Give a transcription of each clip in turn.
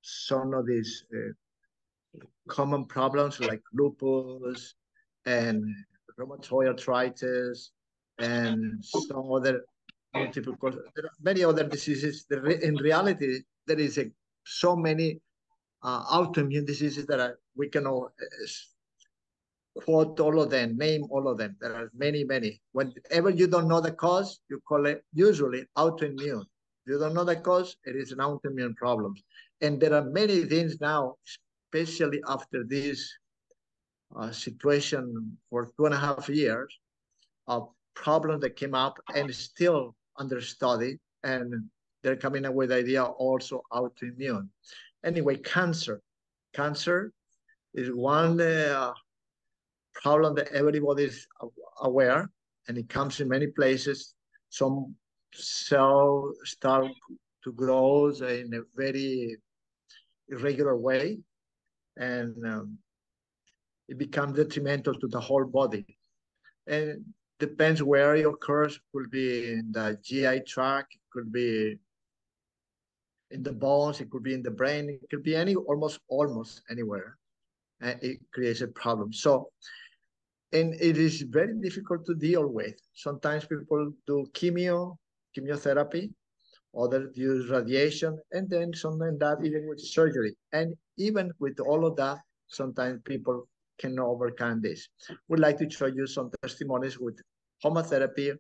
some of these common problems like lupus and rheumatoid arthritis and some other multiple causes. There are many other diseases. In reality, there is so many autoimmune diseases that we can quote all of them, name all of them. There are many, many. Whenever you don't know the cause, you call it usually autoimmune. If you don't know the cause, it is an autoimmune problem. And there are many things now, especially after this situation for 2.5 years, of problems that came up and still under study, and they're coming up with the idea also autoimmune. Anyway, cancer. Cancer is one problem that everybody is aware, and it comes in many places. Some cells start to grow in a very irregular way, and it becomes detrimental to the whole body. And depends where it occurs. Could be in the GI tract, it could be in the bones, it could be in the brain, it could be almost anywhere. And it creates a problem. So, and it is very difficult to deal with. Sometimes people do chemotherapy, others use radiation, and then sometimes that even with surgery. And even with all of that, sometimes people can overcome this. We'd like to show you some testimonies with Homa therapy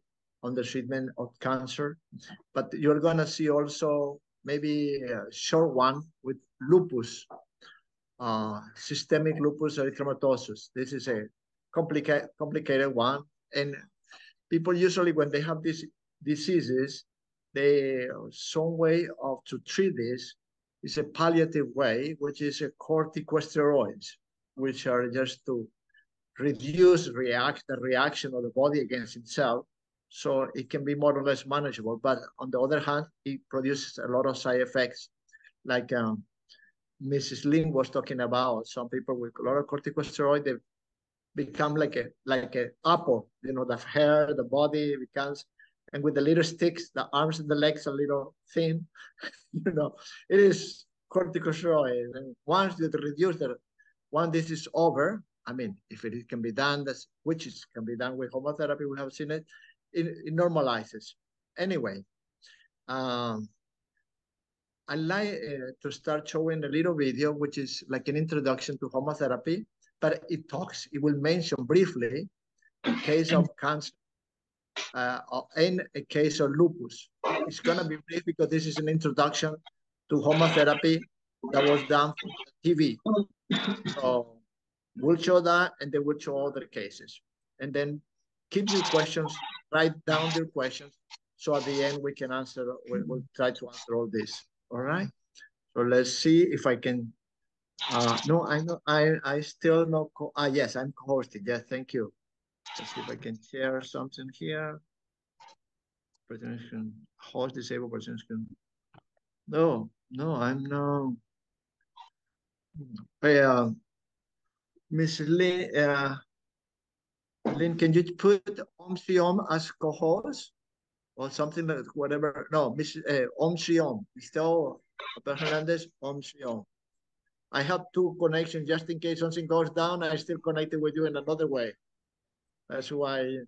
on the treatment of cancer, but you're gonna see also maybe a short one with lupus, systemic lupus erythematosus. This is a complicated one, and people usually when they have these diseases, some way to treat this is a palliative way, which is a corticosteroids, which are just to reduce the reaction of the body against itself, so it can be more or less manageable. But on the other hand, it produces a lot of side effects, like Mrs. Lin was talking about. Some people with a lot of corticosteroid, they become like a apple, you know, the hair, the body becomes, and with the little sticks, the arms and the legs are a little thin, you know, it is corticosteroid. And once you reduce once this is over, I mean, if it can be done, which can be done with Homa therapy, we have seen it, it normalizes. Anyway, I like to start showing a little video, which is like an introduction to Homa therapy, but it will mention briefly a case of cancer and a case of lupus. It's gonna be brief because this is an introduction to Homa therapy that was done for TV. So we'll show that, and then we'll show other cases. And then keep your questions, write down your questions, so at the end we can answer, we'll try to answer all this, all right? So let's see if I can, no, I know, I still know, yes, I'm co-hosting, yes, thank you. Let's see if I can share something here. President host disabled persons can, no, I'm no. Miss Lin, Lin, can you put Om Shiom as co-host or something like whatever? No, Miss Om Shiom, Mr. Abel Hernandez, Om Shiom. I have two connections just in case something goes down. I still connected with you in another way. That's why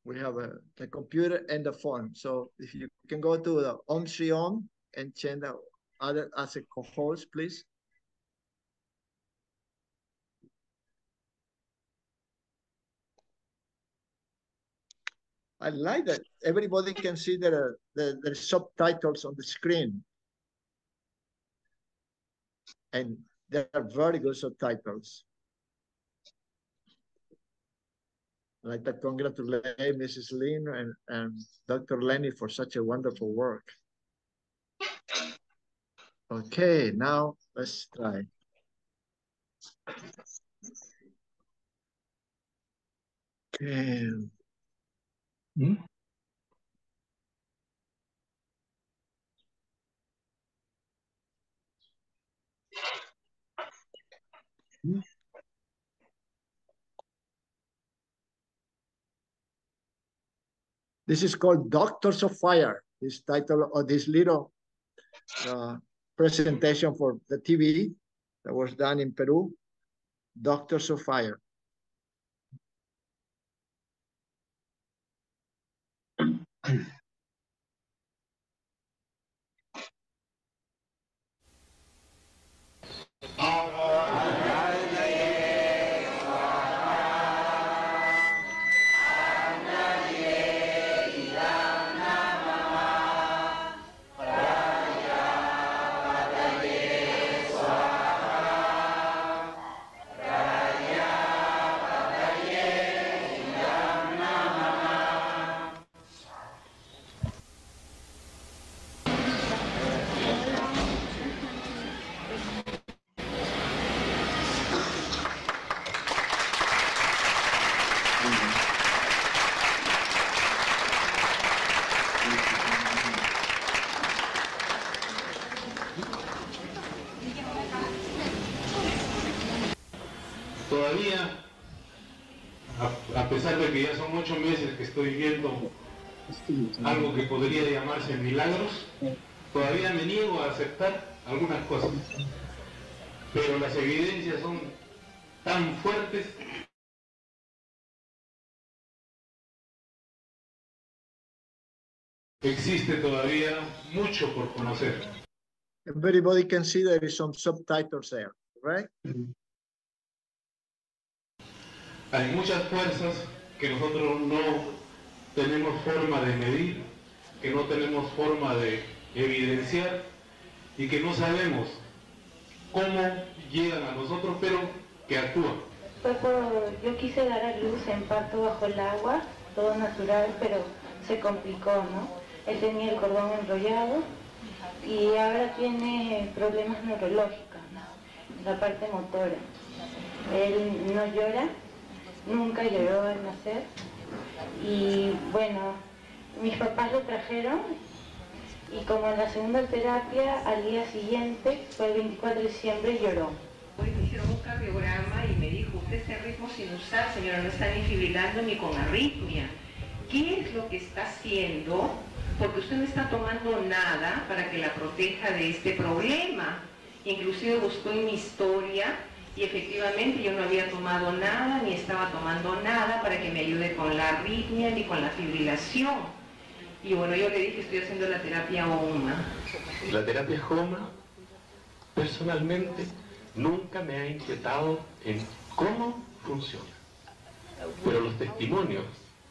we have the computer and the phone. So if you can go to the Om Shiom and change the other as a co-host, please. I like that everybody can see the subtitles on the screen. And they are very good subtitles. I'd like to congratulate Mrs. Lin and Dr. Lennie for such a wonderful work. Okay, now let's try. Okay. This is called Doctors of Fire. This title of this little presentation for the TV that was done in Peru, Doctors of Fire. Todavía, a pesar de que ya son 8 meses que estoy viendo algo que podría llamarse milagros, todavía me niego a aceptar algunas cosas. Pero las evidencias son tan fuertes que existe todavía mucho por conocer. Everybody can see there is some subtitles there, right? Hay muchas fuerzas que nosotros no tenemos forma de medir, que no tenemos forma de evidenciar y que no sabemos cómo llegan a nosotros, pero que actúan. Yo quise dar a luz en parto bajo el agua, todo natural, pero se complicó, ¿no? Él tenía el cordón enrollado y ahora tiene problemas neurológicos, ¿no? La parte motora. Él no llora. Nunca lloró al nacer y bueno, mis papás lo trajeron y como en la segunda terapia al día siguiente, fue el 24 de diciembre, lloró. Hoy me hicieron un cardiograma y me dijo, usted está ritmo sinusal, señora, no está ni fibrilando ni con arritmia. ¿Qué es lo que está haciendo? Porque usted no está tomando nada para que la proteja de este problema. Inclusive buscó en mi historia y efectivamente yo no había tomado nada, ni estaba tomando nada para que me ayude con la arritmia ni con la fibrilación. Y bueno, yo le dije, estoy haciendo la terapia Homa. La terapia Homa, personalmente, nunca me ha inquietado en cómo funciona. Pero los testimonios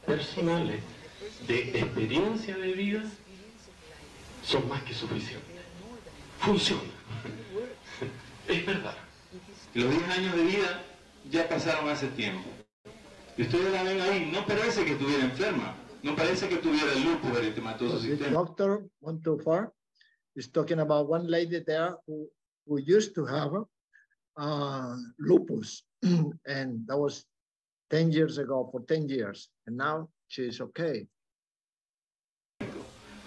personales de experiencia de vida son más que suficientes. Funciona. Es verdad. Los 10 años de vida ya pasaron hace tiempo. Y ustedes la ven ahí, no parece que estuviera enferma, no parece que tuviera lupus eritematoso The sistémico. doctor 124 is talking about one lady there who used to have lupus, and that was 10 years ago, for 10 years, and now she's okay.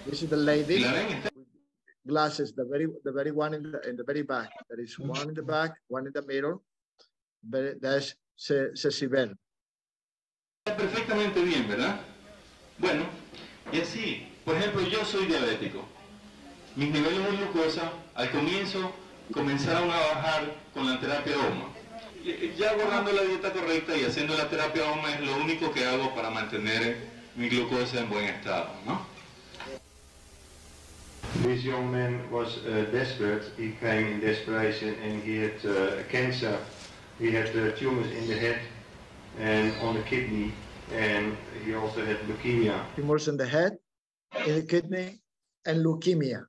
This is the lady. Glasses, the very one in the very back. There is one in the back, one in the middle. That's Cecibel. Está perfectamente bien, ¿verdad? Bueno, y así, por ejemplo, yo soy diabético. Mis niveles de glucosa al comienzo comenzaron a bajar con la terapia Homa. Ya guardando la dieta correcta y haciendo la terapia Homa es lo único que hago para mantener mi glucosa en buen estado, ¿no? This young man was desperate. He came in desperation and he had cancer. He had tumors in the head and on the kidney, and he also had leukemia. Tumors in the head, in the kidney, and leukemia.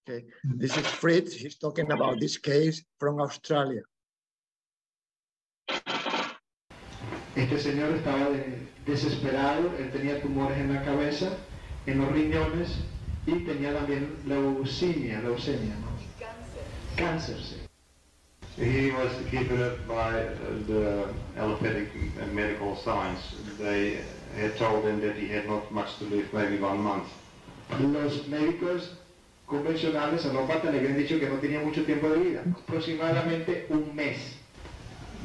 Okay, this is Fritz. He's talking about this case from Australia. Este señor estaba desesperado. Él tenía tumores en la cabeza, en los riñones, y tenía también leucemia, ¿no? Cáncer, sí. He was given up by the allopathic medical science. They had told him that he had not much to live, maybe 1 month. Los médicos convencionales, alópatas, le habían dicho que no tenía mucho tiempo de vida, aproximadamente 1 mes.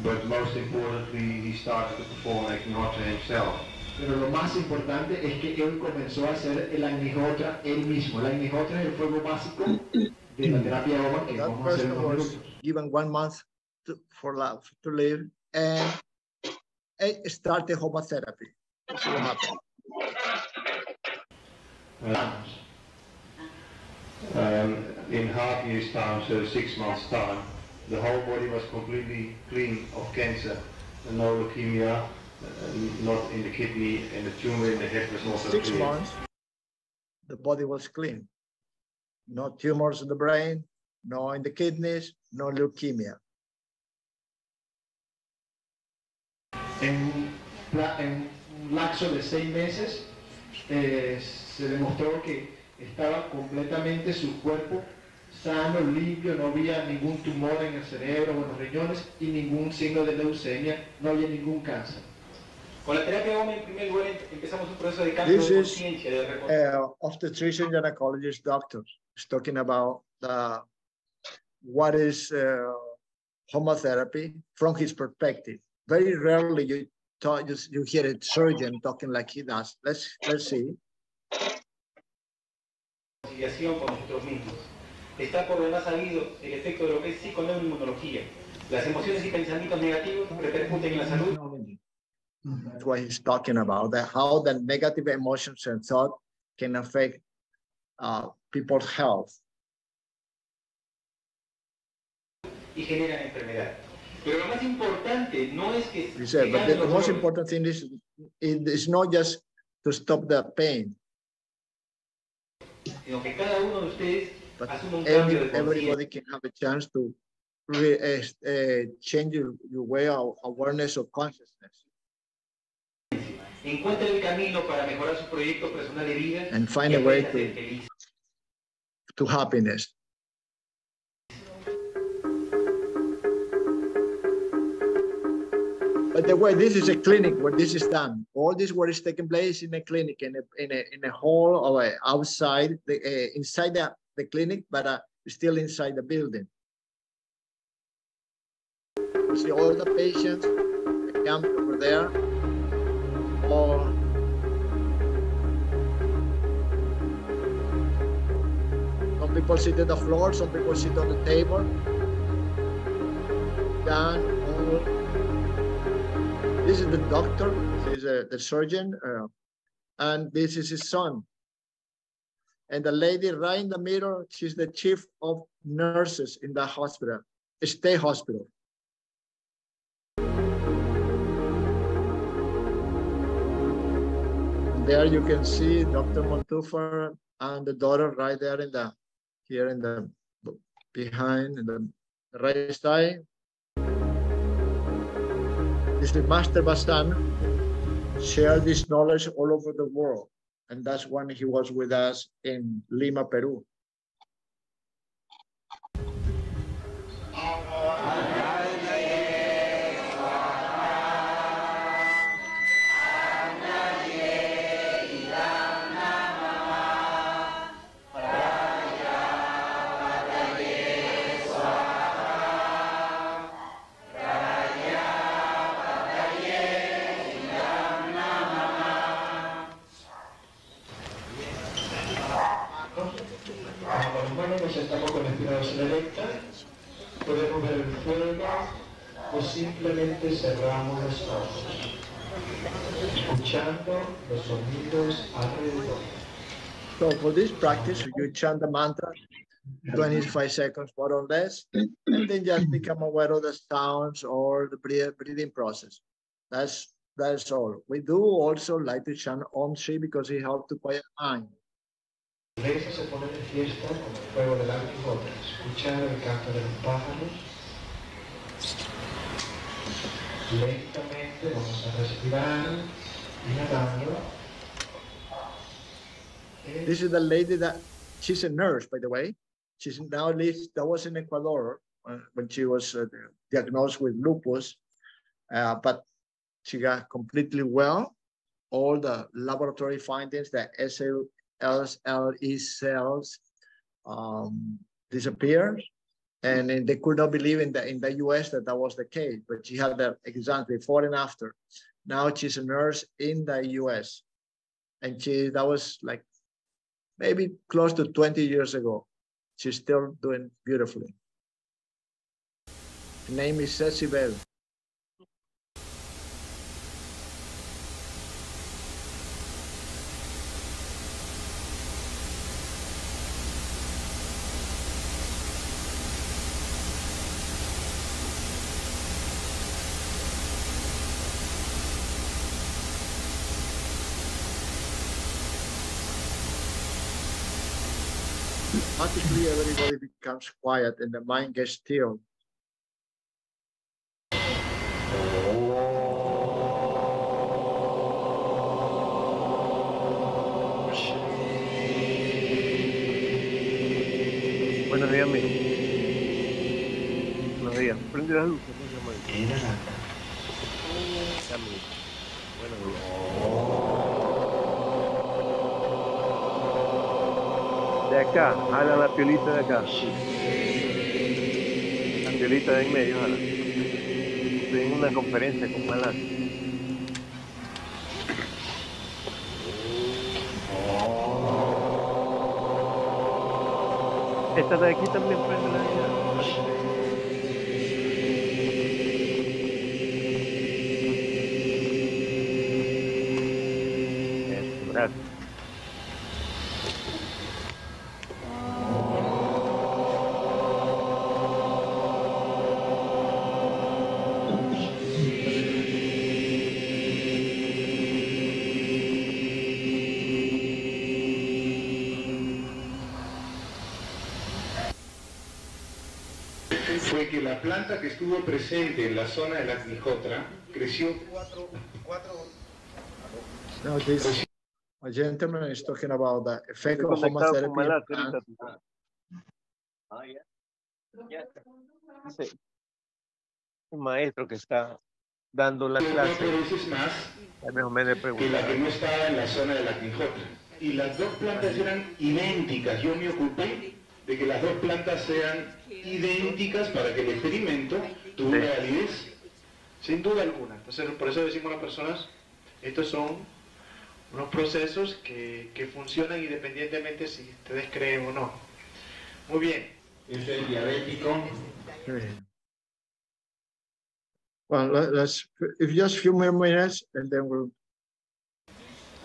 But most importantly, he started to perform echinacea himself. Pero lo más importante es que él comenzó a hacer el agnihotra él mismo. El agnihotra es el fuego básico de la terapia Homa que vamos a hacer en 2 minutos. Given 1 month for life to live and started Homa Therapy. That's what happened. In half year's time, so 6 months' time, the whole body was completely clean of cancer, and no leukemia, not in the kidney, and the tumor in the head was also clean. 6 months, the body was clean. No tumors in the brain, no in the kidneys, no leukemia. En un lapso de 6 meses se demostró que estaba completamente su cuerpo sano, limpio, no había ningún tumor en el cerebro o en los riñones y ningún signo de leucemia, no había ningún cáncer. Con la terapia Homa, en primer lugar, empezamos un proceso de cambio de conciencia, de reconciliación. Obstetrician gynecologist doctor is talking about what is Homa Therapy from his perspective. Very rarely you hear a surgeon talking like he does. Let's see. Conciliación con nosotros mismos. Está por demás sabido el efecto de lo que es psiconeuroinmunología. Las emociones y pensamientos negativos repercuten en la salud. That's what he's talking about, that how the negative emotions and thought can affect people's health. Y generan enfermedad. Pero lo más importante no es que... He said, but the most important thing is it's not just to stop the pain. Sino que cada uno de ustedes but asuma un cambio de everybody can have a chance to change your way of awareness of consciousness. Encuentre el camino para mejorar su proyecto personal de vida and find a way to happiness. By the way, this is a clinic where this is done. All this work is taking place in a clinic, in a hall or outside, inside the clinic, but still inside the building. You see all the patients camped over there. Or some people sit on the floor, some people sit on the table. This is the doctor, this is the surgeon, and this is his son. And the lady right in the middle, she's the chief of nurses in the hospital, state hospital. There you can see Dr. Montufar and the daughter right there behind in the right side. This is Master Bastan, shared this knowledge all over the world. And that's when he was with us in Lima, Peru. Podemos ver el fuego o simplemente cerramos los ojos, escuchando los sonidos alrededor. So for this practice, you chant the mantra 25 seconds more or less, and then just become aware of the sounds or the breathing process. That's all. We do also like to chant Om Shri because it helps to quiet mind. La iglesia se pone de fiesta con el fuego del agnihotra, escuchar el canto de los pájaros. Lentamente vamos a respirar, inhalando. This is the lady she's a nurse, by the way. She's now lives, that was in Ecuador when she was diagnosed with lupus, but she got completely well. All the laboratory findings, the SLE cells disappeared, and they could not believe in the US that was the case. But she had the exams before and after, Now she's a nurse in the US. And that was like maybe close to 20 years ago. She's still doing beautifully. Her name is Cecibel. Automatically, everybody becomes quiet and the mind gets still. Buenos días, amigo. Buenos días. Prende las luces. Era la... Buenos días. De acá, jala la piolita de acá. La piolita de en medio, jala. Estoy en una conferencia con Malas. Esta de aquí también prende la vida. Eso, gracias. Fue que la planta que estuvo presente en la zona de la Nijotra creció No, this gentleman is talking about the effect of Homa Therapy. Sí. El maestro que está dando la clase. 4 veces más que la que no estaba en la zona de la Nijotra. Y las dos plantas eran idénticas. Yo me ocupé de que las dos plantas sean idénticas para que el experimento tuviera validez. Sin duda alguna. Entonces, por eso decimos a las personas, estos son unos procesos que funcionan independientemente si ustedes creen o no. Muy bien. Yo soy diabético. Well, let's, if just a few more minutes and then we'll...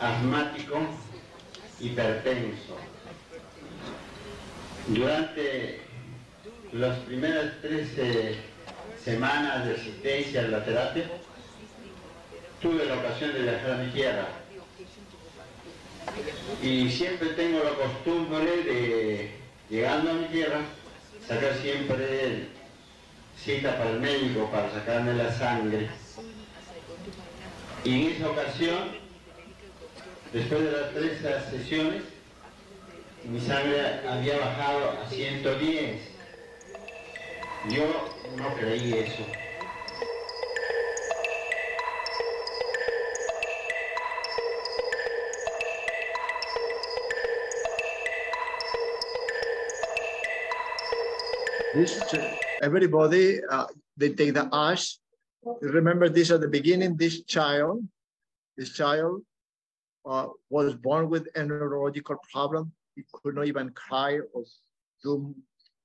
Asmático, hipertenso. Durante las primeras 13 semanas de asistencia a la terapia, tuve la ocasión de viajar a mi tierra. Y siempre tengo la costumbre de, llegando a mi tierra, sacar siempre cita para el médico para sacarme la sangre. Y en esa ocasión, después de las 3 sesiones, mi sangre había bajado a 110. Yo no creí eso. This, everybody, they take the ash. Remember this at the beginning, this child was born with a neurological problem. He could not even cry or do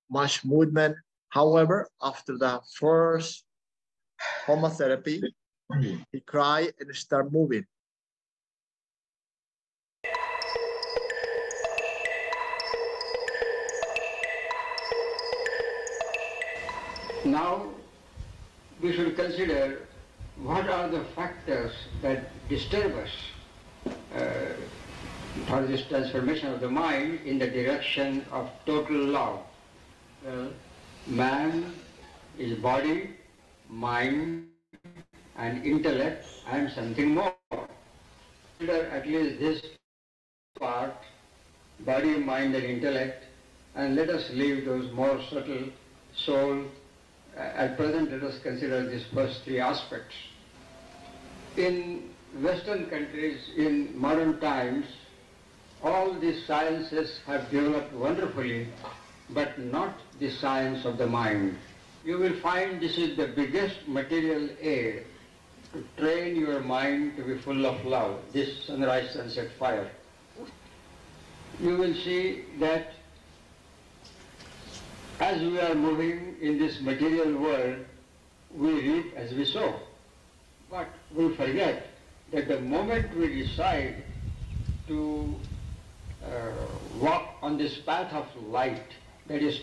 much movement. However, after the first Homa Therapy, he cried and started moving. Now, we should consider what are the factors that disturb us for this transformation of the mind in the direction of total love. Man is body, mind, and intellect, and something more. Consider at least this part, body, mind, and intellect, and let us leave those more subtle soul. At present, let us consider these first 3 aspects. In Western countries, in modern times, all these sciences have developed wonderfully, but not the science of the mind. You will find this is the biggest material aid to train your mind to be full of love, this sunrise, sunset fire. You will see that as we are moving in this material world, we reap as we sow. But we forget that the moment we decide to walk on this path of light, that is,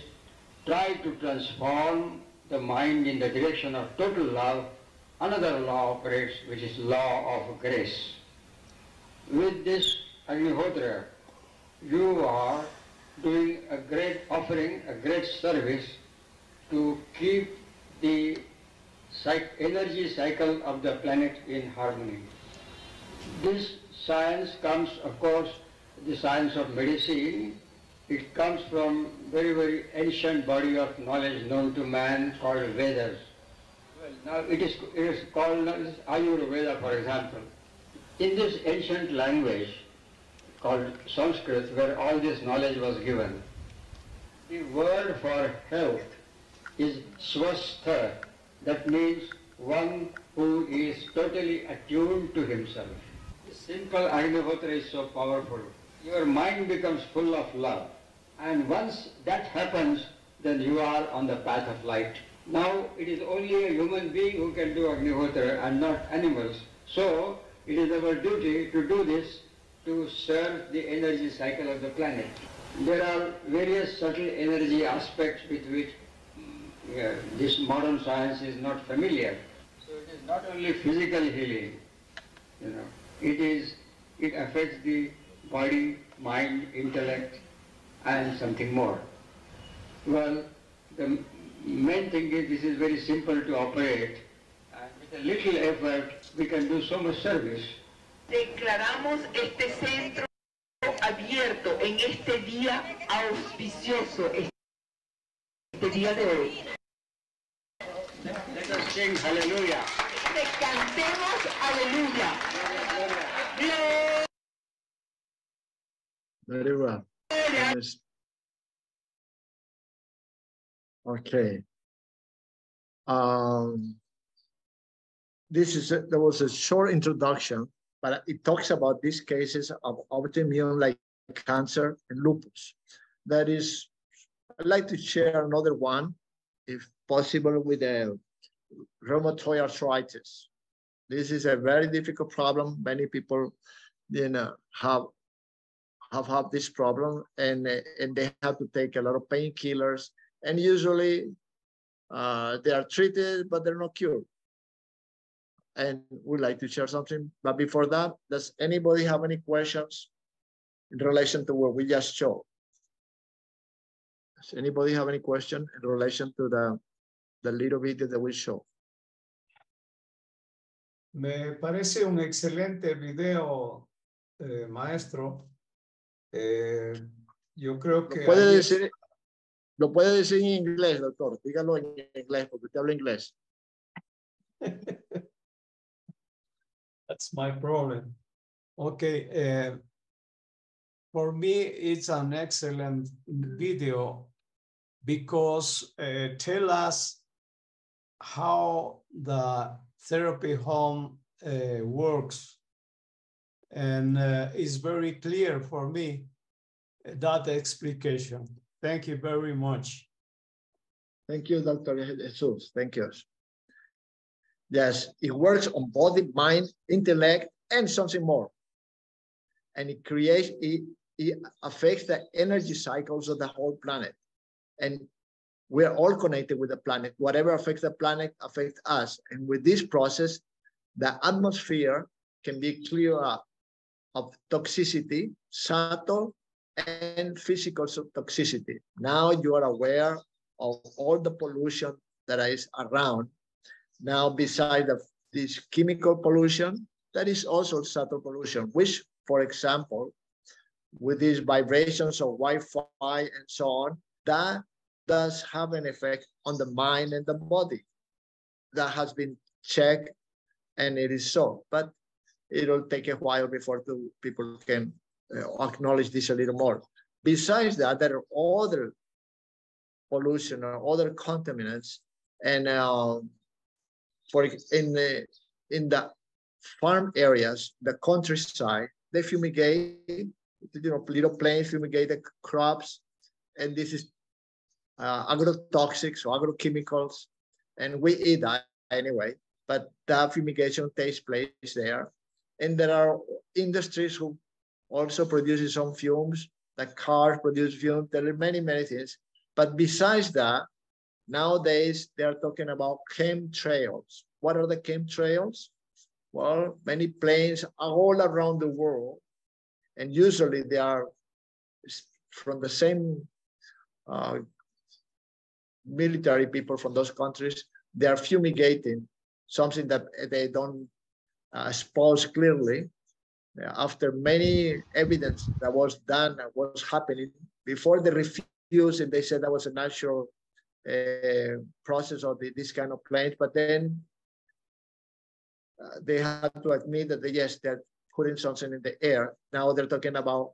try to transform the mind in the direction of total love, another law operates, which is law of grace. With this Agnihotra, you are doing a great offering, a great service to keep the energy cycle of the planet in harmony. This science comes, of course, the science of medicine. It comes from very, very ancient body of knowledge known to man called Vedas. Well, now it is called Ayurveda, for example. In this ancient language called Sanskrit, where all this knowledge was given, the word for health is swastha. That means one who is totally attuned to himself. The simple Agnihotra is so powerful. Your mind becomes full of love. And once that happens, then you are on the path of light. Now, it is only a human being who can do Agnihotra and not animals. So, it is our duty to do this to serve the energy cycle of the planet. There are various subtle energy aspects with which this modern science is not familiar. So, it is not only physical healing, it affects the body, mind, intellect, and something more. Well, the main thing is this is very simple to operate, and with a little effort we can do so much service. Declaramos este centro abierto en este día auspicioso, este día de hoy. Let us sing hallelujah. Cantemos aleluya. Very well. Yes. Okay. There was a short introduction, but it talks about these cases of autoimmune like cancer and lupus. That is, I'd like to share another one, if possible, with the rheumatoid arthritis. This is a very difficult problem. Many people, have had this problem, and they have to take a lot of painkillers, and usually they are treated, but they're not cured. And we'd like to share something. But before that, does anybody have any questions in relation to what we just showed? Does anybody have any question in relation to the little video that we showed? Me parece un excelente video, maestro. Yo creo que... Lo puede decir en inglés, doctor. Dígalo en inglés, porque usted habla inglés. That's my problem. Okay. For me, it's an excellent video because tell us how the therapy home works. And it's very clear for me, that explication. Thank you very much. Thank you, Dr. Jesus. Thank you. Yes, it works on body, mind, intellect, and something more. And it affects the energy cycles of the whole planet. And we're all connected with the planet. Whatever affects the planet affects us. And with this process, the atmosphere can be cleared up of toxicity, subtle and physical toxicity. Now you are aware of all the pollution that is around. Now, beside this chemical pollution, that is also subtle pollution, which, for example, with these vibrations of Wi-Fi and so on, that does have an effect on the mind and the body. That has been checked, and it is so. But it'll take a while before people can acknowledge this a little more. Besides that, there are other pollution or other contaminants, and in the farm areas, the countryside, they fumigate, little planes fumigate the crops, and this is agrotoxics or agrochemicals, and we eat that anyway, but that fumigation takes place there. And there are industries who also produce some fumes, the cars produce fumes, there are many, many things. But besides that, nowadays they are talking about chemtrails. What are the chemtrails? Well, many planes are all around the world, and usually they are from the same military people from those countries. They are fumigating something that they don't expose clearly. After many evidence that was done, that was happening, before they refused and they said that was a natural process of this kind of planes, but then they had to admit that yes, they're putting something in the air. Now they're talking about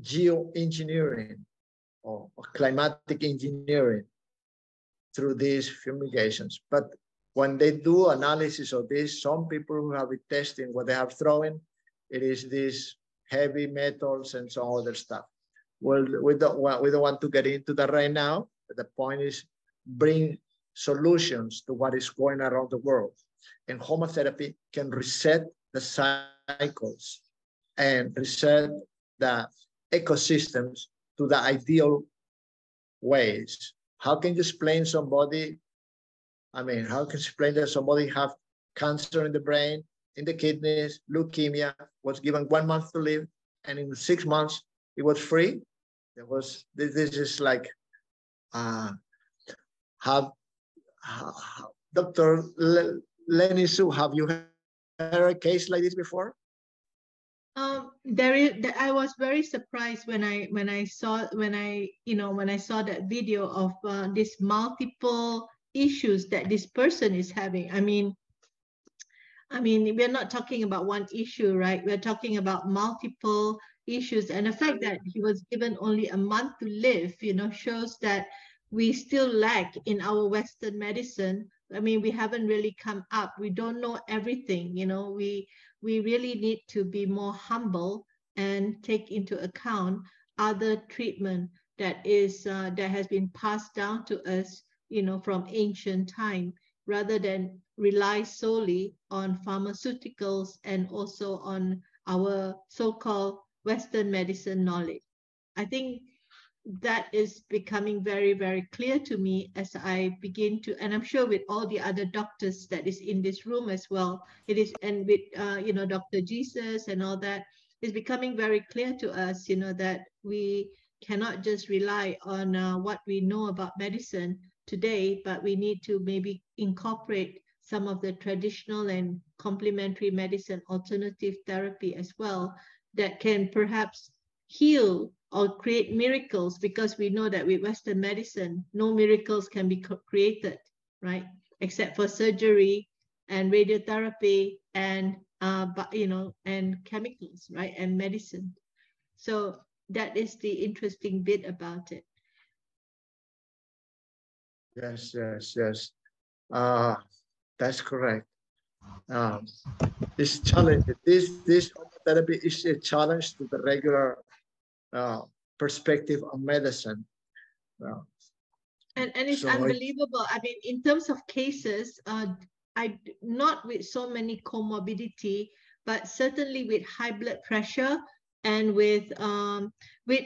geoengineering or climatic engineering through these fumigations. But when they do analysis of this, some people who have been testing what they have thrown, it is these heavy metals and some other stuff. Well, we don't want to get into that right now. But the point is bring solutions to what is going around the world. And Homa therapy can reset the cycles and reset the ecosystems to the ideal ways. How can you explain somebody? I mean, how can you explain that somebody have cancer in the brain, in the kidneys, leukemia, was given 1 month to live, and in 6 months it was free? It was, this is like, Dr. Lennie Soo, have you heard a case like this before? I was very surprised when I saw that video of these multiple issues that this person is having. I mean, we're not talking about one issue, right? We're talking about multiple issues, and the fact that he was given only a month to live, shows that we still lack in our Western medicine. I mean, we haven't really come up. We don't know everything. We really need to be more humble and take into account other treatment that has been passed down to us, from ancient time, rather than rely solely on pharmaceuticals and also on our so-called Western medicine knowledge. I think that is becoming very, very clear to me as I begin to, and I'm sure with all the other doctors that is in this room as well, it is, and with, Dr. Jesus and all that, it's becoming very clear to us, that we cannot just rely on what we know about medicine today, but we need to maybe incorporate some of the traditional and complementary medicine, alternative therapy as well, that can perhaps heal or create miracles, because we know that with Western medicine, no miracles can be created, right? Except for surgery and radiotherapy and, and chemicals, right? And medicine. So that is the interesting bit about it. Yes. That's correct. This challenge, this therapy is a challenge to the regular perspective of medicine. And it's unbelievable. I mean, in terms of cases, not with so many comorbidity, but certainly with high blood pressure and with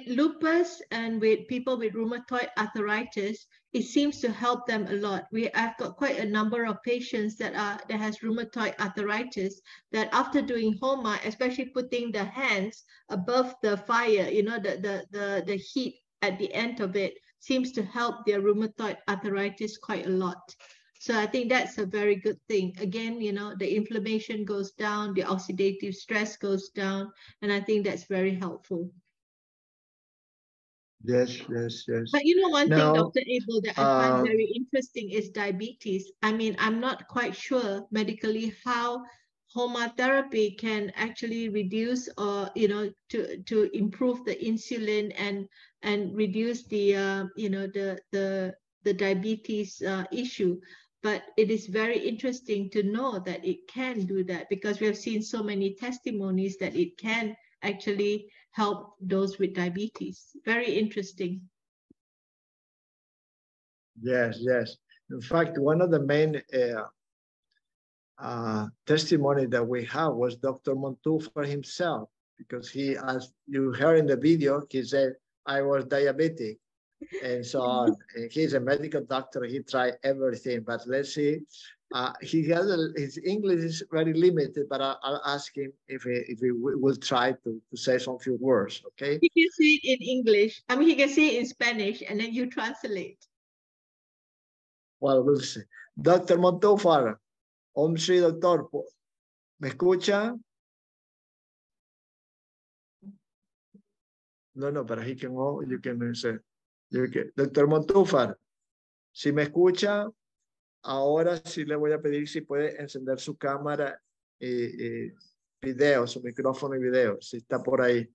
lupus and with people with rheumatoid arthritis, it seems to help them a lot. I've got quite a number of patients that has rheumatoid arthritis, that after doing Homa, especially putting the hands above the fire, the heat at the end of it seems to help their rheumatoid arthritis quite a lot. So I think that's a very good thing. Again, the inflammation goes down, the oxidative stress goes down, and I think that's very helpful. Yes. But one thing, Dr. Abel, that I find very interesting is diabetes. I mean, I'm not quite sure medically how Homa therapy can actually reduce or, to improve the insulin and reduce the, the diabetes issue. But it is very interesting to know that it can do that, because we have seen so many testimonies that it can actually help those with diabetes. Very interesting. Yes, yes. In fact, one of the main testimony that we have was Dr. Montúfar himself, because he, as you heard in the video, he said, I was diabetic and so on. And he's a medical doctor. He tried everything, but let's see. He has his English is very limited, but I'll ask him if he will try to say some few words, okay? He can say it in English. I mean, he can say it in Spanish, and then you translate. Well, we'll see. Dr. Montúfar, sí, doctor, ¿me escucha? No, but he can go, you can say. Doctor Montúfar, si me escucha, ahora sí le voy a pedir si puede encender su cámara y video, su micrófono y video, si está por ahí.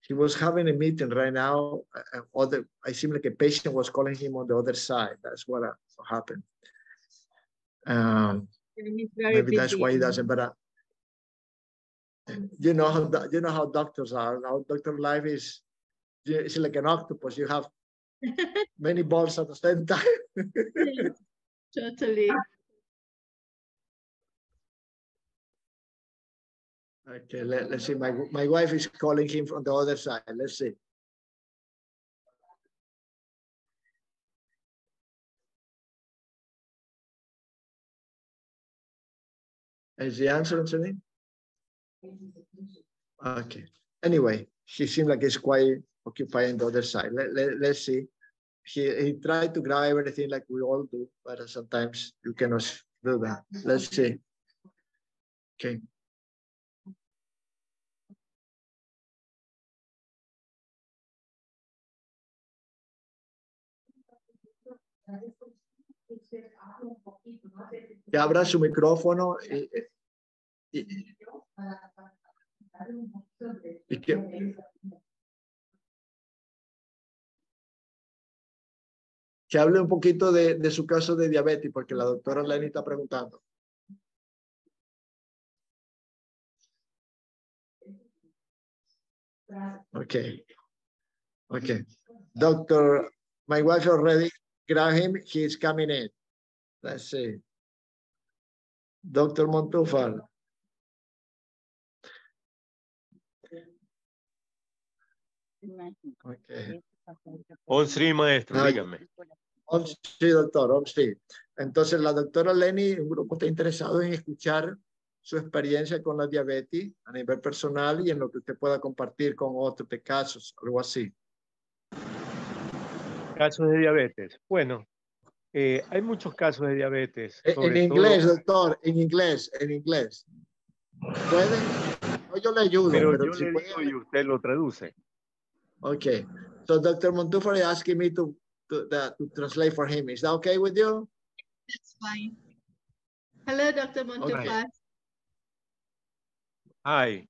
He was having a meeting right now. I seem like a patient was calling him on the other side. That's what happened. Maybe that's why he doesn't. But you know how doctors are. Now, doctor life is it's like an octopus. You have many balls at the same time. Yes, totally. Okay, let's see. My wife is calling him from the other side. Let's see. Is he answering to me? Okay. Anyway, he seemed like he's quite occupied on the other side. Let's see. He tried to grab everything like we all do, but sometimes you cannot do that. Let's see. Okay. Que abra su micrófono y que hable un poquito de su caso de diabetes, porque la doctora Lennie está preguntando. Okay. Doctor, my wife already grabbed him. He's coming in. Let's see. Dr. Montúfar. Okay. Sí, maestro, dígame. Sí, doctor, sí. Entonces, la doctora Lennie, un grupo está interesado en escuchar su experiencia con la diabetes a nivel personal y en lo que usted pueda compartir con otros de casos, algo así. Casos de diabetes. Bueno, hay muchos casos de diabetes. En inglés, doctor, en inglés. ¿Puede? No, yo le ayudo. Pero yo si le digo y usted lo traduce. Okay. So Dr. Montúfar is asking me to translate for him. Is that okay with you? That's fine. Hello, Dr. Montúfar. Hi.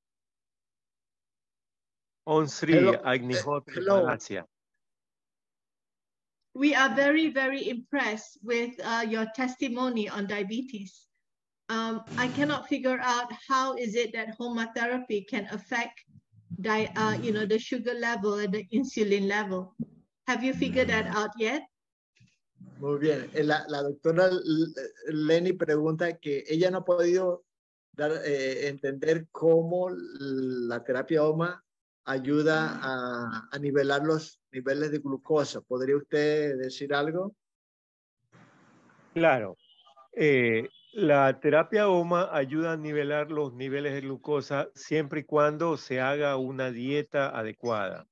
On Sri Agnihotra, Malaysia. We are very, very impressed with your testimony on diabetes. I cannot figure out how is it that Homa therapy can affect the sugar level and the insulin level. Have you figured that out yet? Muy bien. La doctora Lennie pregunta que ella no ha podido entender cómo la terapia Homa ayuda a nivelar los niveles de glucosa. ¿Podría usted decir algo? Claro. La terapia Homa ayuda a nivelar los niveles de glucosa siempre y cuando se haga una dieta adecuada.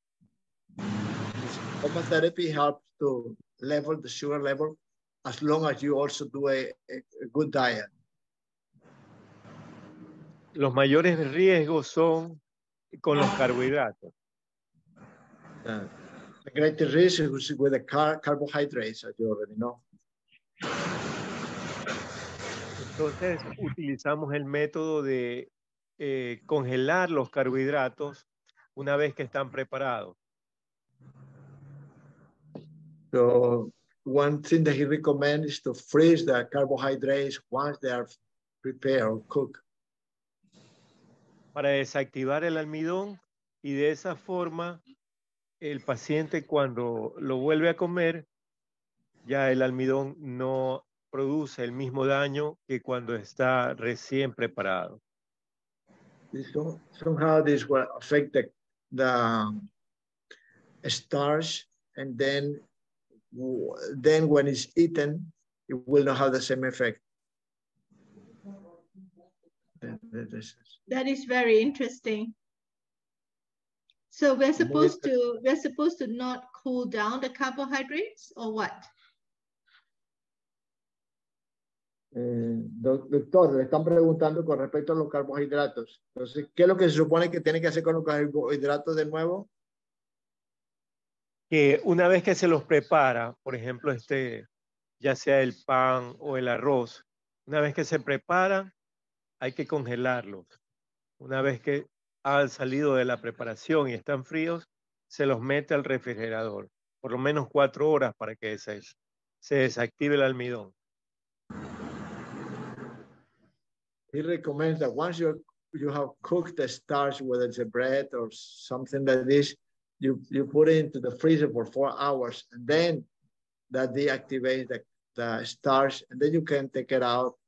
Homa therapy helps to level the sugar level as long as you also do a good diet. Los mayores riesgos son con los carbohidratos. The greatest risk is with the carbohydrates, as you already know. Entonces utilizamos el método de congelar los carbohidratos una vez que están preparados. So one thing that he recommends is to freeze the carbohydrates once they are prepared or cooked. Para desactivar el almidón, y de esa forma el paciente cuando lo vuelve a comer, ya el almidón no produce el mismo daño que cuando está recién preparado. So, somehow this will affect the starch, and then when it's eaten, it will not have the same effect. That is very interesting. So we're supposed to not cool down the carbohydrates, or what? Doctor, le están preguntando con respecto a los carbohidratos. Entonces, ¿qué es lo que se supone que tiene que hacer con los carbohidratos de nuevo? Que una vez que se los prepara, por ejemplo, ya sea el pan o el arroz, una vez que se preparan, hay que congelarlos. Una vez que han salido de la preparación y están fríos, se los mete al refrigerador, por lo menos 4 horas para que se desactive el almidón. He recommends that once you have cooked the starch, whether it's a bread or something like this, you put it into the freezer for 4 hours, and then that deactivates the starch, and then you can take it out,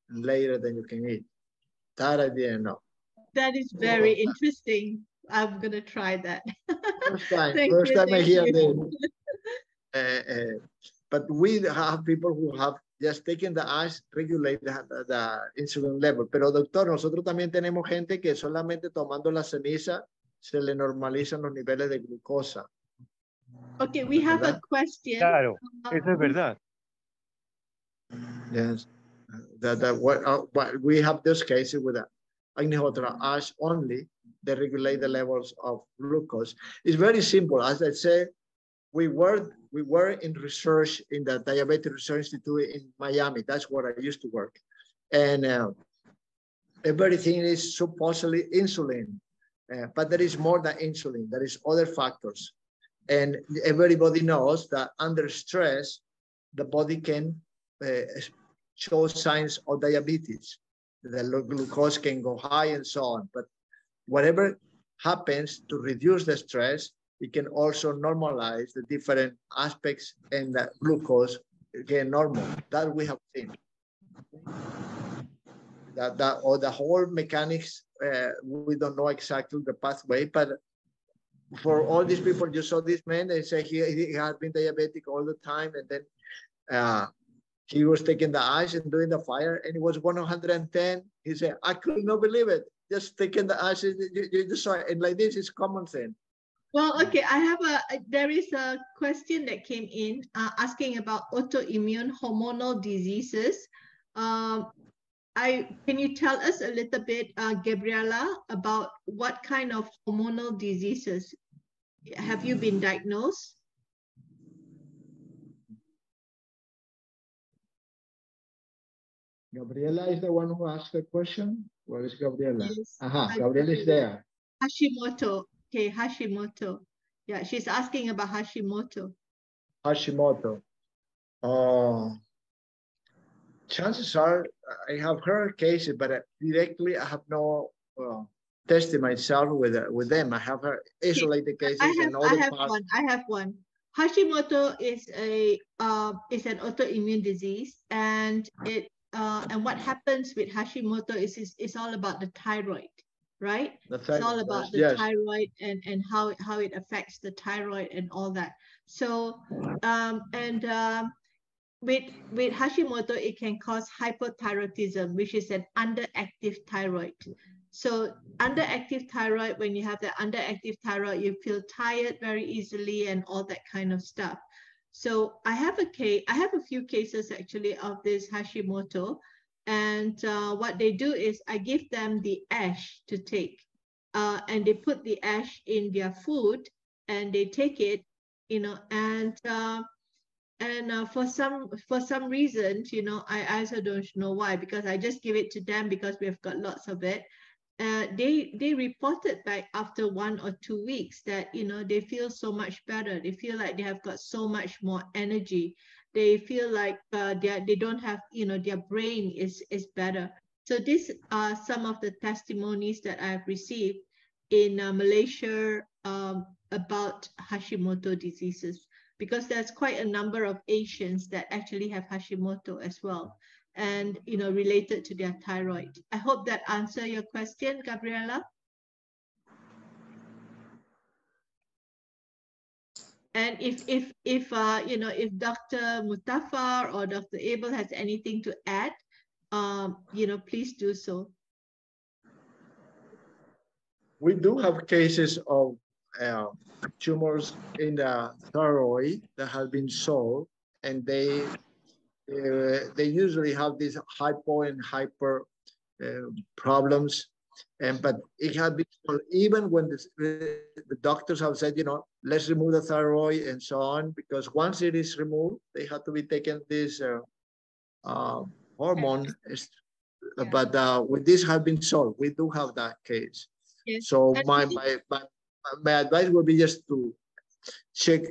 and later then you can eat. That I didn't know. That is very interesting. I'm gonna try that. First time I hear this. But we have people who have just taken the ash, regulate the insulin level. Pero doctor, nosotros también tenemos gente que solamente tomando la ceniza se le normalizan los niveles de glucosa. Okay, we have a question. Claro, eso es verdad. Yes, we have this cases with agnihotra ash only. They regulate the levels of glucose. It's very simple. As I said, we were in research in the Diabetes Research Institute in Miami. That's where I used to work. And everything is supposedly insulin, but there is more than insulin. There is other factors. And everybody knows that under stress, the body can show signs of diabetes. The glucose can go high and so on. But whatever happens to reduce the stress, it can also normalize the different aspects, and the glucose get normal. That we have seen. Or the whole mechanics, we don't know exactly the pathway, but for all these people, you saw this man, they say he has been diabetic all the time, and then he was taking the ice and doing the fire, and it was 110. He said, I could not believe it. Just taking the ice, you just saw it. And like this is common thing. Well, okay, there is a question that came in asking about autoimmune hormonal diseases. Can you tell us a little bit, Gabriela, about what kind of hormonal diseases have you been diagnosed? Gabriela is the one who asked the question. Where is Gabriela? Yes. Gabriela is there. Hashimoto. Okay, Hashimoto. Yeah, she's asking about Hashimoto. Hashimoto. Chances are I have heard cases, but directly I have no tested myself with them. I have isolated cases. I have one. Hashimoto is an autoimmune disease, and what happens with Hashimoto is all about the thyroid. Right? It's all about the thyroid and how it affects the thyroid and all that. So, with Hashimoto, it can cause hypothyroidism, which is an underactive thyroid. So underactive thyroid, when you have the underactive thyroid, you feel tired very easily and all that kind of stuff. So I have a few cases actually of this Hashimoto. And what they do is I give them the ash to take, and they put the ash in their food, and they take it, and for some reason, I also don't know why, because I just give it to them because we've got lots of it. They reported back after 1 or 2 weeks that they feel so much better. They feel like they have got so much more energy. they feel like they don't have, their brain is better. So these are some of the testimonies that I've received in Malaysia about Hashimoto diseases, because there's quite a number of Asians that actually have Hashimoto as well, and related to their thyroid. I hope that answers your question, Gabriela. And if Dr. Mustafa or Dr. Abel has anything to add, please do so. We do have cases of tumors in the thyroid that have been solved, and they usually have these hypo and hyper problems, but it has been solved even when the doctors have said, let's remove the thyroid and so on, because once it is removed, they have to be taken this hormone. Yeah. But with this have been solved, we do have that case. Yes. So my advice would be just to check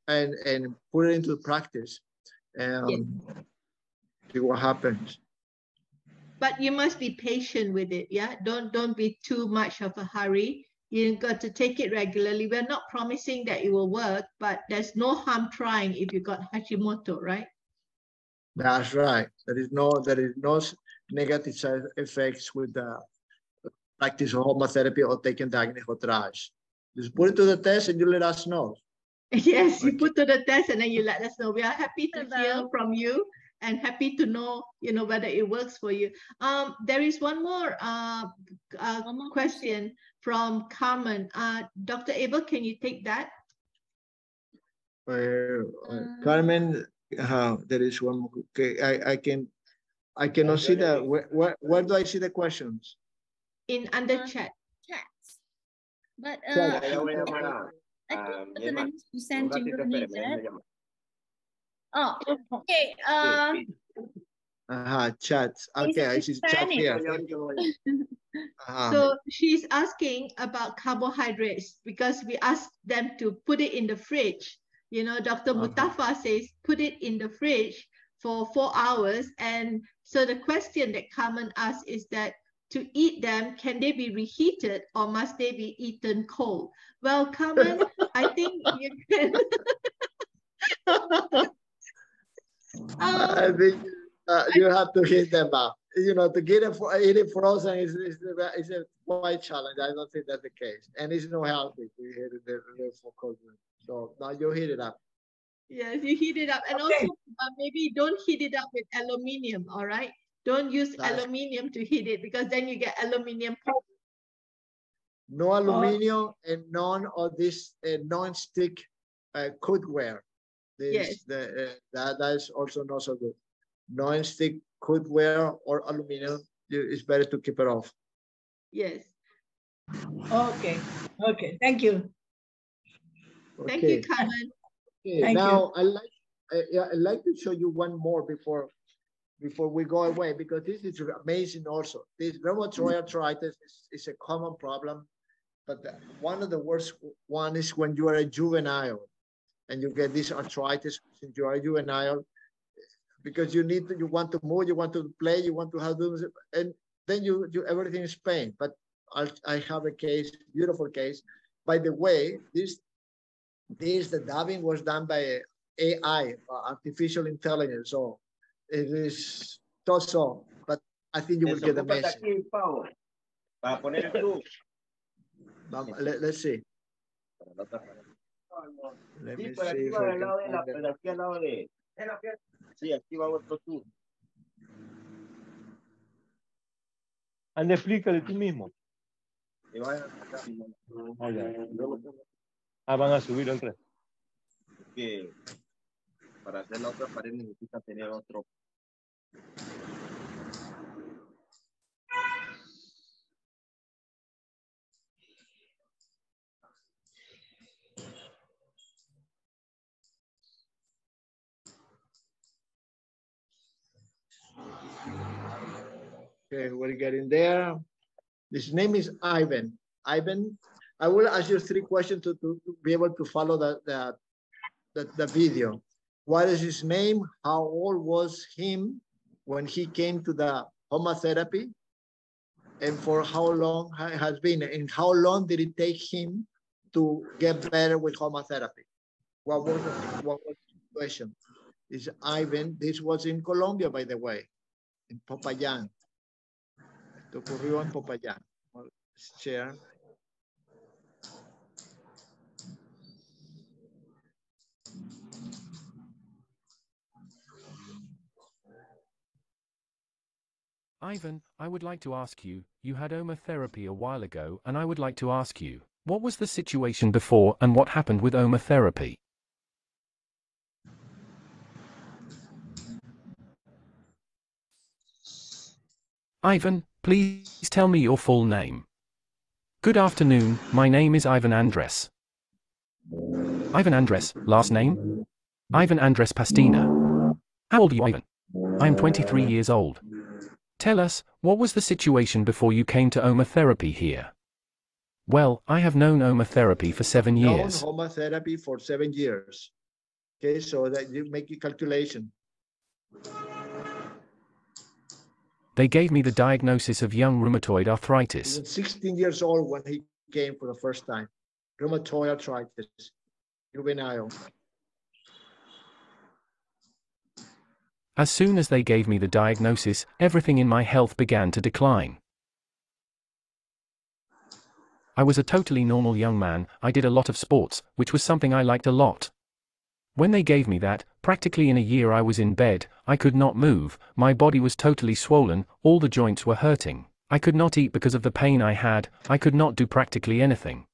and put it into practice and yes. See what happens. But you must be patient with it, yeah? Don't be too much of a hurry. You got to take it regularly. We're not promising that it will work, but there's no harm trying if you got Hashimoto, right? That's right. There is no negative side effects with the practice of Homa therapy or taking diagnostic triage. Just put it to the test and you let us know. Yes, you put to the test and then you let us know. We are happy to hear from you and happy to know, whether it works for you. There is one more question from Carmen. Dr. Abel, can you take that? Carmen, there is one more. Okay, I cannot see that. Where do I see the questions? Under chat. Chats. But I think Dr. Lennie Soo sent to you, needed. Oh, okay. Chats. Okay, I see chat here. So she's asking about carbohydrates because we asked them to put it in the fridge. Dr. Mustafa says put it in the fridge for 4 hours. And so the question that Carmen asked is that to eat them, can they be reheated or must they be eaten cold? Well, Carmen, I think you can. I think you have to heat them up. To get it frozen is a quite challenge. I don't think that's the case. And it's not healthy to heat it there for cold. So now you heat it up. Yes, you heat it up. And also maybe don't heat it up with aluminium, all right? Don't use aluminium to heat it because then you get aluminium powder. No aluminium and none of this non-stick cookware. Yes. That is also not so good. Non-stick cookware or aluminium, it's better to keep it off. Yes. Okay. Thank you. Thank you, Carmen. Okay. Now I'd like to show you one more before we go away, because this is amazing also. This rheumatoid arthritis is a common problem, but one of the worst one is when you are a juvenile and you get this arthritis since you are a juvenile, because you want to move, you want to play, you want to have those, and then you everything is pain. But I have a case, beautiful case. By the way, the dubbing was done by AI, artificial intelligence. So it is so, but I think you will get the message. Let's see. Let me see if I can Sí, aquí va otro tour. Anda, explícale tú mismo. Van a subir el resto. Que para hacer la otra pared necesita tener otro. Okay, we're getting there. His name is Ivan. Ivan, I will ask you 3 questions to be able to follow the video. what is his name, how old was him when he came to the Homa Therapy, and for how long it has been, and how long did it take him to get better with Homa Therapy. What was the situation? Is Ivan, this was in Colombia, by the way, in Popayán. Esto ocurrió en Popayán. Share. Ivan, I would like to ask you, you had Homa Therapy a while ago, and I would like to ask you, what was the situation before and what happened with Homa Therapy? Ivan, please tell me your full name. Good afternoon, my name is Ivan Andres. Ivan Andres, last name? Ivan Andres Pastina. How old are you, Ivan? I am 23 years old. Tell us, what was the situation before you came to Homa Therapy here? Well, I have known Homa Therapy for 7 years. Known Homa Therapy for 7 years. Okay, so that you make a calculation. They gave me the diagnosis of young rheumatoid arthritis. He was 16 years old when he came for the first time. Rheumatoid arthritis, juvenile. As soon as they gave me the diagnosis, everything in my health began to decline. I was a totally normal young man. I did a lot of sports, which was something I liked a lot. When they gave me that, practically in a year I was in bed, I could not move, my body was totally swollen, all the joints were hurting. I could not eat because of the pain I had, I could not do practically anything.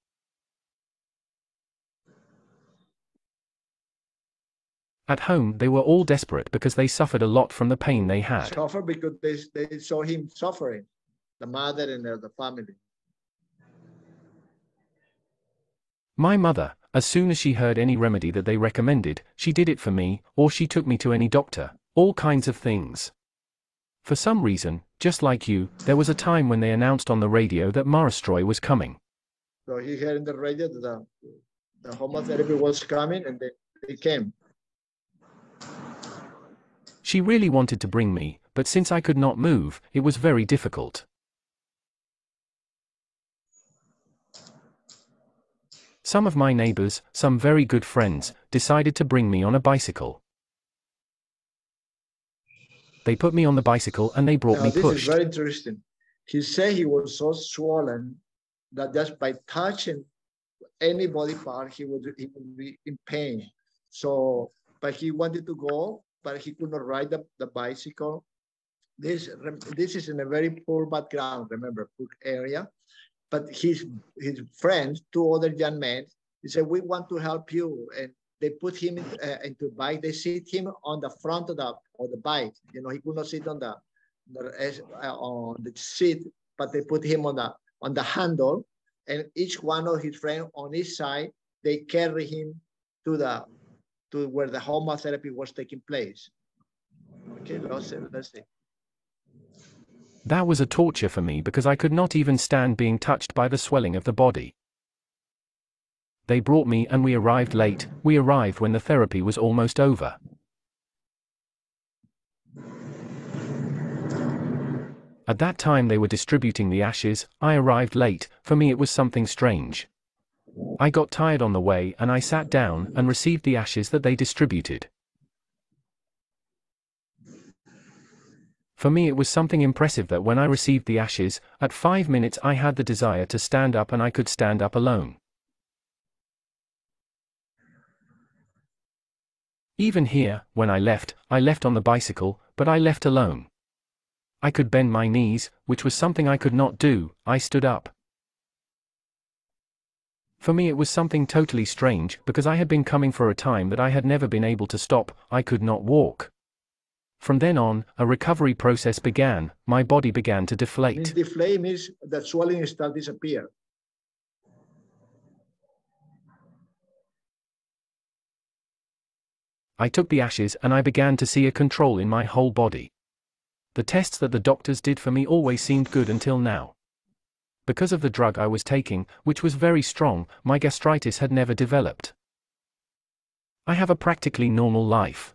At home, they were all desperate because they suffered a lot from the pain they had. Suffer because they saw him suffering, the mother and the family. My mother, as soon as she heard any remedy that they recommended, she did it for me, or she took me to any doctor, all kinds of things. For some reason, just like you, there was a time when they announced on the radio that Maharashtra was coming. So he heard in the radio that the Homa Therapy was coming, and they came. She really wanted to bring me, but since I could not move, it was very difficult. Some of my neighbors, some very good friends, decided to bring me on a bicycle. They put me on the bicycle and they brought me pushed. This is very interesting. He said he was so swollen that just by touching any body part, he would be in pain. So, but he wanted to go, but he could not ride the bicycle. This is in a very poor background, remember, poor area. But his friends, 2 other young men, he said, we want to help you. And they put him into a bike. They sit him on the front of the bike. You know, he could not sit on the seat, but they put him on the handle. And each one of his friends on each side, they carry him to where the Homa Therapy was taking place. Okay, let's see. That was a torture for me because I could not even stand being touched by the swelling of the body. They brought me and we arrived late. We arrived when the therapy was almost over. At that time they were distributing the ashes. I arrived late. For me it was something strange. I got tired on the way and I sat down and received the ashes that they distributed. For me it was something impressive that when I received the ashes, at 5 minutes I had the desire to stand up and I could stand up alone. Even here, when I left on the bicycle, but I left alone. I could bend my knees, which was something I could not do. I stood up. For me it was something totally strange because I had been coming for a time that I had never been able to stop. I could not walk. From then on, a recovery process began. My body began to deflate. Deflate means that swelling starts to disappear. I took the ashes and I began to see a control in my whole body. The tests that the doctors did for me always seemed good until now. Because of the drug I was taking, which was very strong, my gastritis had never developed. I have a practically normal life.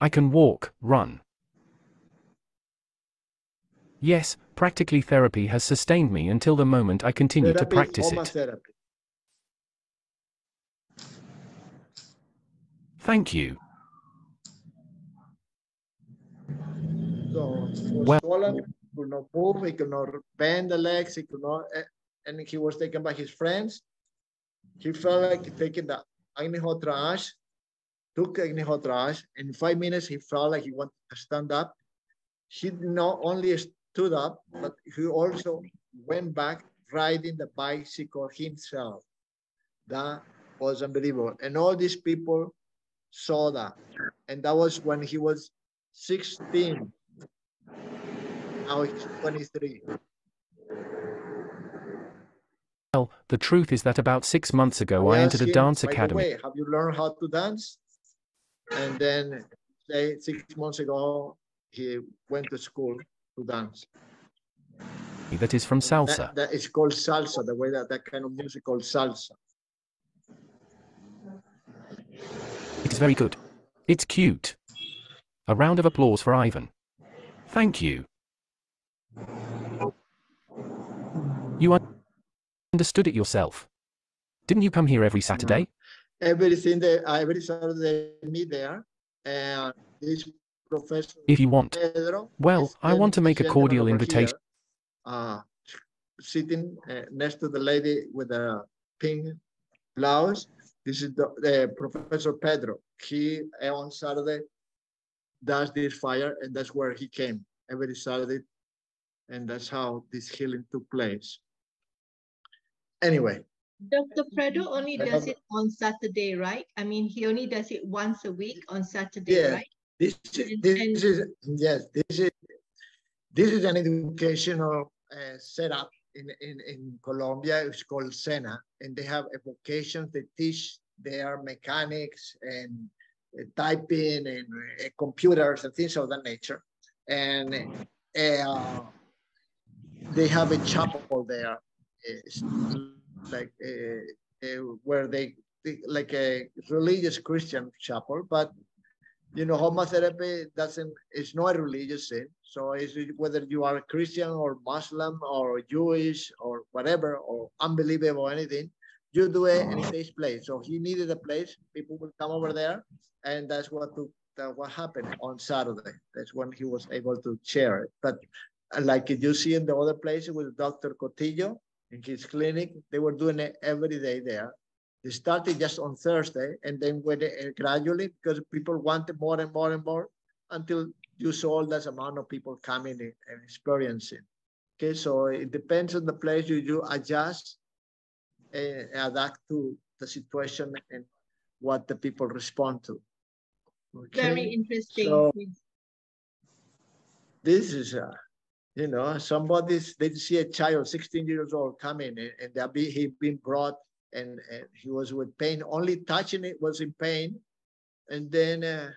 I can walk, run. Yes, practically therapy has sustained me until the moment I continue to practice it. Therapy. Thank you. So he was swollen, he could not move, he could not bend the legs, he could not, and he was taken by his friends. He felt like taking the Agni Hotra Ash, took Agni Hotra Ash. In 5 minutes, he felt like he wanted to stand up. He not only stood up, but he also went back riding the bicycle himself. That was unbelievable. And all these people saw that. And that was when he was 16. Now he's 23. Well, the truth is that about 6 months ago I entered a dance academy. By the way, have you learned how to dance? And then, say 6 months ago, he went to school to dance. That is from salsa. That is called salsa, the way that kind of music called salsa. It's very good. It's cute. A round of applause for Ivan. Thank you. You understood it yourself. Didn't you come here every Saturday? Every Saturday meet there, and this professor. If you want. Pedro, well, I want to make a cordial invitation. Here, sitting next to the lady with a pink blouse. This is the Professor Pedro. He on Saturday does this fire, and that's where he came every Saturday, and that's how this healing took place. Anyway. Dr. Fredo only does it on Saturday, right? I mean, he only does it once a week on Saturday, right? This is an educational setup in Colombia. It's called SENA, and they have a vocation. They teach their mechanics and typing and computers and things of that nature. And they have a chapel there. It's like where they like a religious Christian chapel, but you know, Homa Therapy it's not a religious thing. So it's whether you are a Christian or Muslim or Jewish or whatever, or unbeliever or anything, you do it and it takes place. So he needed a place, people will come over there, and that's what happened on Saturday. That's when he was able to share it. But like you see in the other places with Dr. Cotillo, in his clinic, they were doing it every day there. They started just on Thursday, and then went gradually, because people wanted more and more and more, until you saw that amount of people coming in and experiencing. Okay, so it depends on the place you adjust and adapt to the situation and what the people respond to. Okay? Very interesting. So, this is you know, they see a child, 16 years old, coming, and he been brought, and he was with pain. Only touching it was in pain, and then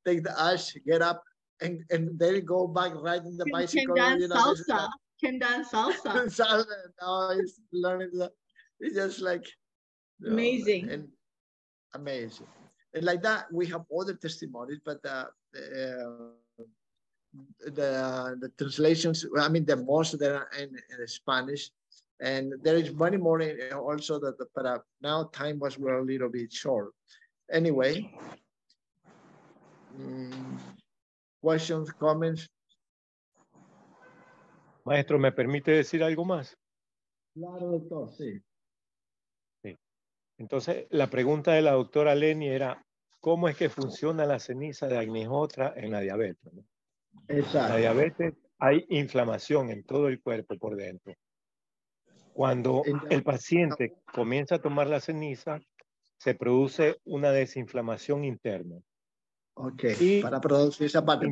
take the ash, get up, and then go back riding the bicycle. Can dance salsa. Can dance salsa. Salsa. Now he's learning that. It's just like amazing. And amazing. And like that, we have other testimonies, but the translations, I mean, the most there are in Spanish, and there is many more also but now time was a little bit short. Anyway, questions, comments. Maestro, ¿me permite decir algo más? Claro, doctor, sí. Entonces, la pregunta de la doctora Lennie era, ¿cómo es que funciona la ceniza de Agni Hotra en la diabetes? ¿No? Exacto. La diabetes, hay inflamación en todo el cuerpo por dentro. Cuando el paciente comienza a tomar la ceniza, se produce una desinflamación interna. Ok, para traducir esa parte,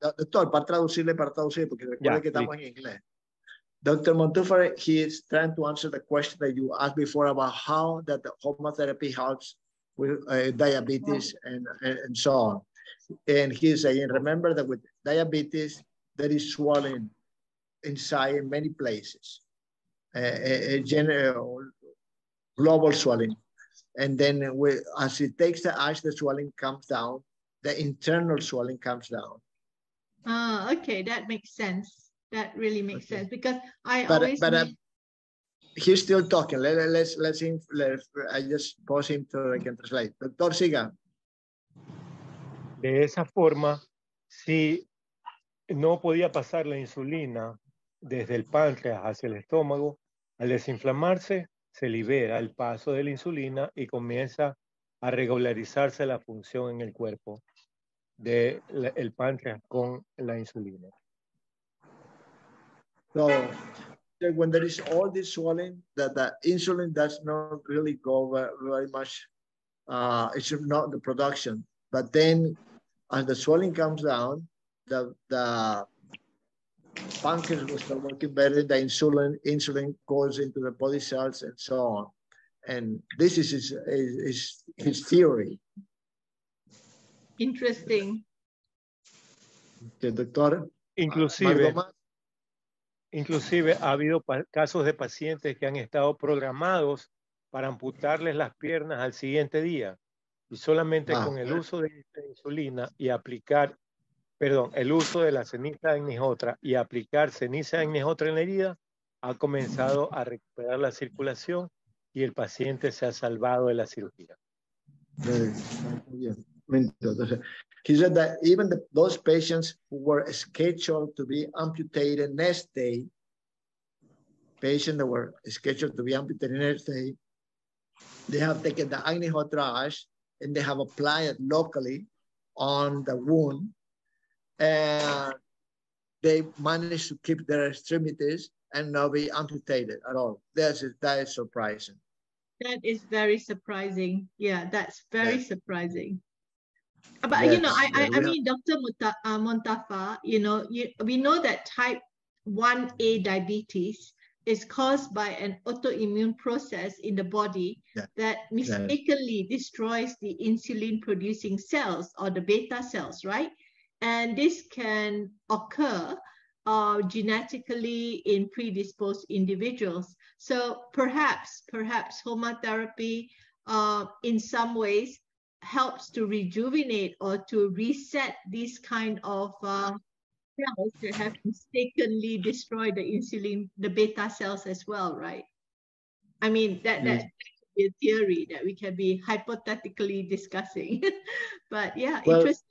doctor, para traducir, porque recuerde que estamos en inglés. Dr. Montúfar, he is trying to answer the question that you asked before about how that the Homa Therapy helps with diabetes and so on. And he's saying, remember that with diabetes, there is swelling inside in many places, general global swelling. And then as it takes the ice, the swelling comes down, the internal swelling comes down. Okay, that makes sense. That really makes sense, because I he's still talking. Let's him. I just pause him so I can translate. Doctor, siga. De esa forma, si no podía pasar la insulina desde el páncreas hacia el estómago, al desinflamarse, se libera el paso de la insulina y comienza a regularizarse la función en el cuerpo del páncreas con la insulina. So, when there is all this swelling, that the insulin does not really go very much, it's not the production. But then as the swelling comes down, the pancreas will start working better, the insulin goes into the body cells and so on. And this is his theory. Interesting. Okay, doctor. Inclusive ha habido casos de pacientes que han estado programados para amputarles las piernas al siguiente día, y solamente con el uso de esta insulina y el uso de la ceniza de agnijotra y aplicar ceniza de agnijotra en la herida, ha comenzado a recuperar la circulación y el paciente se ha salvado de la cirugía. He said that even those patients who were scheduled to be amputated next day, they have taken the agnijotra ash and they have applied it locally on the wound, and they managed to keep their extremities and not be amputated at all. That is surprising. That is very surprising. Yeah, that's very surprising. But yes, you know, I mean, Dr. Montafa, you know, we know that type 1A diabetes is caused by an autoimmune process in the body that mistakenly destroys the insulin-producing cells or the beta cells, right? And this can occur genetically in predisposed individuals. So perhaps Homa therapy in some ways helps to rejuvenate or to reset these kind of cells that have mistakenly destroyed the insulin, the beta cells as well, right? I mean, that could be a theory that we can be hypothetically discussing. But yeah, well, interesting.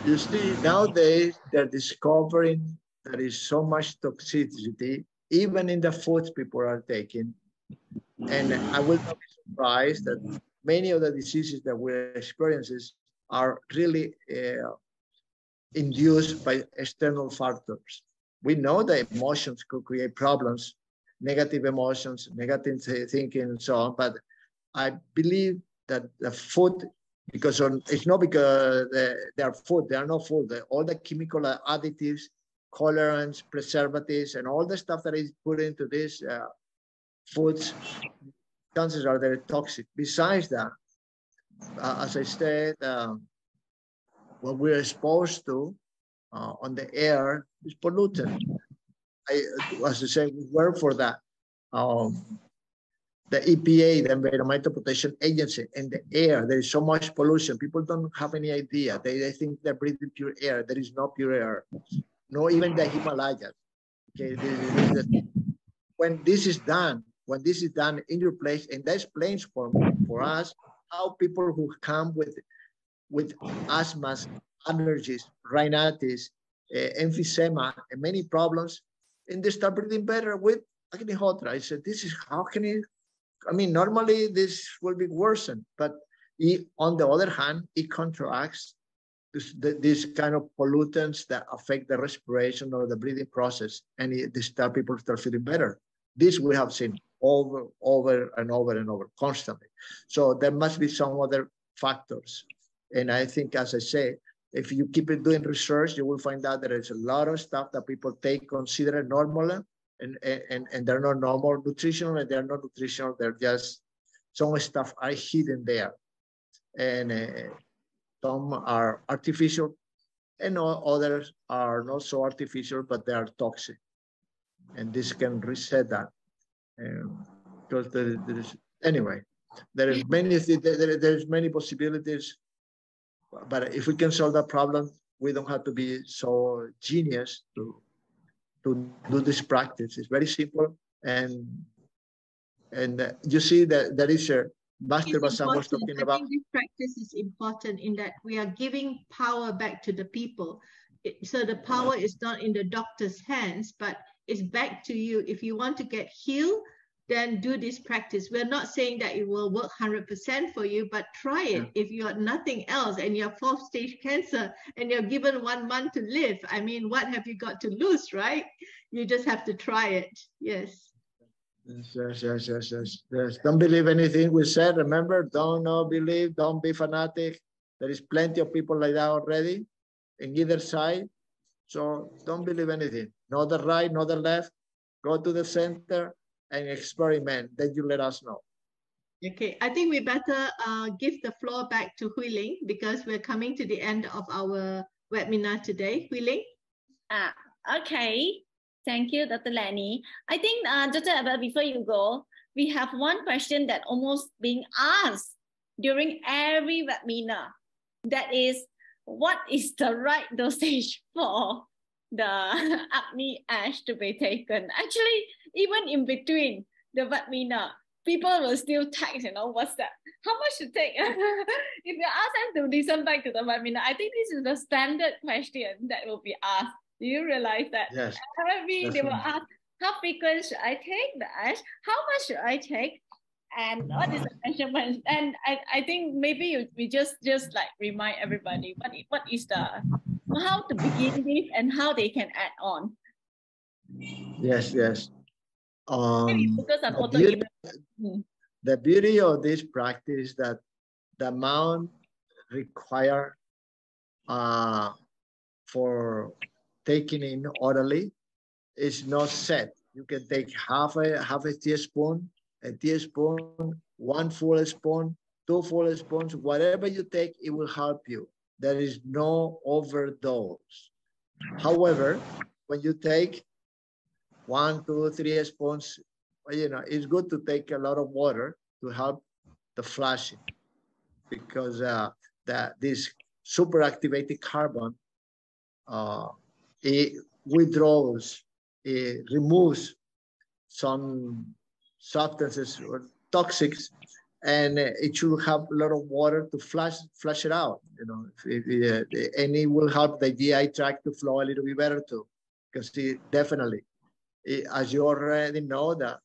You see, nowadays they're discovering there is so much toxicity, even in the foods people are taking. And I will not be surprised that many of the diseases that we're experiencing are really induced by external factors. We know that emotions could create problems, negative emotions, negative thinking, and so on. But I believe that the food, because it's not because they are food, they are not food. All the chemical additives, colorants, preservatives, and all the stuff that is put into these foods, chances are they're toxic. Besides that, as I said, what we're exposed to on the air is polluted. As I say, we work for that. The EPA, the Environmental Protection Agency, and the air, there is so much pollution. People don't have any idea. They think they're breathing pure air. There is no pure air. No, even the Himalayas. Okay, when this is done in your place, and that explains for us how people who come with asthma, allergies, rhinitis, emphysema, and many problems, and they start breathing better with agnihotra. I said, this is, how can it, I mean, normally this will be worsened, but on the other hand, it counteracts this kind of pollutants that affect the respiration or the breathing process, and people start feeling better. This we have seen over and over constantly. So there must be some other factors. And I think, as I say, if you keep doing research, you will find out that there's a lot of stuff that people consider normal, and they're not normal nutritional, and they're not nutritional. They're just, some stuff are hidden there. And some are artificial, and others are not so artificial, but they are toxic. And this can reset that. Because Anyway, there's many possibilities, but if we can solve that problem, we don't have to be so genius to do this practice. It's very simple, and you see that there is a Master Basan was talking about. I think this practice is important in that we are giving power back to the people. So the power is not in the doctor's hands, but it's back to you. If you want to get healed, then do this practice. We're not saying that it will work 100% for you, but try it. Yeah. If you have nothing else and you have 4th stage cancer and you're given 1 month to live, I mean, what have you got to lose, right? You just have to try it. Yes. Yes. Don't believe anything we said. Remember, don't believe, don't be fanatic. There is plenty of people like that already in either side. So don't believe anything. Not the right, not the left. Go to the center and experiment. Then you let us know. Okay, I think we better give the floor back to Hooi Lin because we're coming to the end of our webinar today. Hooi Lin? Okay. Thank you, Dr. Lennie. I think, Dr. Abel, before you go, we have one question that almost being asked during every webinar. That is, what is the right dosage for the acne ash to be taken? Actually, even in between the webinar, people will still text, what's that? How much to take? If you ask them to listen back to the webinar, I think this is the standard question that will be asked. Do you realize that? Yes. Maybe they will ask, how frequent should I take the ash? How much should I take? And what is the measurement? And I think maybe we just like remind everybody what is how to begin with and how they can add on. Yes. Maybe focus on the beauty of this practice that the amount required for taking in orally is not set. You can take half a teaspoon, 1 full spoon, 2 full spoons, whatever you take, it will help you. There is no overdose. However, when you take 1, 2, 3 spoons, it's good to take a lot of water to help the flushing because this super activated carbon, it withdraws, it removes some substances or toxics, and it should have a lot of water to flush it out. And it will help the GI tract to flow a little bit better too, because definitely, as you already know, that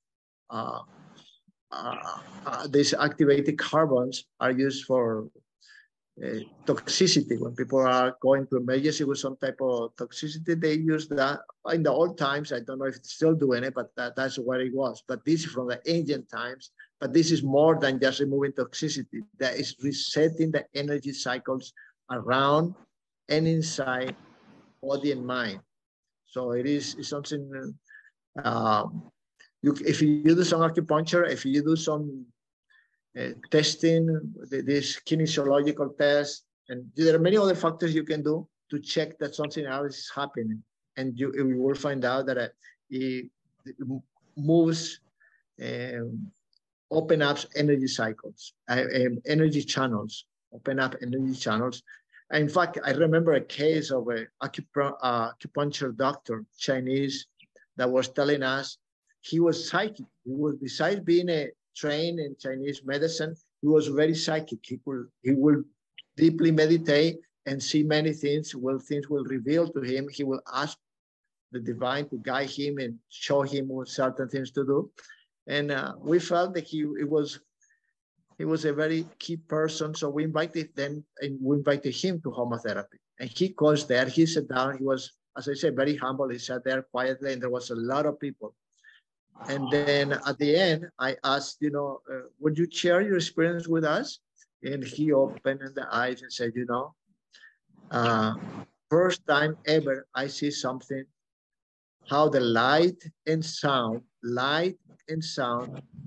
these activated carbons are used for toxicity. When people are going to emergency with some type of toxicity, they use that. In the old times, I don't know if it's still doing it, but that's what it was. But this is from the ancient times. But this is more than just removing toxicity. That is resetting the energy cycles around and inside body and mind. So it's something. If you do some acupuncture, if you do some testing, this kinesiological test, and there are many other factors you can do to check that something else is happening, and you will find out that it moves, open up energy cycles, energy channels, open up energy channels. In fact, I remember a case of an acupuncture doctor, Chinese, that was telling us he was psychic. He was, besides being trained in Chinese medicine, he was very psychic. He will deeply meditate and see many things. Well, things will reveal to him. He will ask the divine to guide him and show him certain things to do. And we felt that he was a very key person. So we invited them, and we invited him to Homa Therapy. And he goes there. He sat down. He was, as I said, very humble. He sat there quietly, and there was a lot of people. And then at the end, I asked, would you share your experience with us? And he opened the eyes and said, first time ever I see something, how the light and sound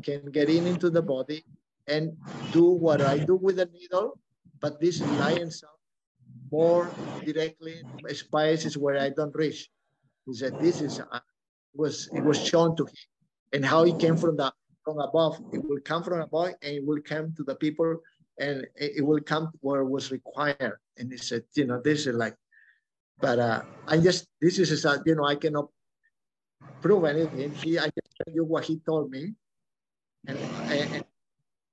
can get into the body and do what I do with the needle, but this light and sound more directly spaces where I don't reach. He said, it was shown to him. And how he came from the from above. It will come from above, and it will come to the people, and it will come where it was required. And he said, you know, this is like, but this is, you know, I cannot prove anything. I can tell you what he told me, and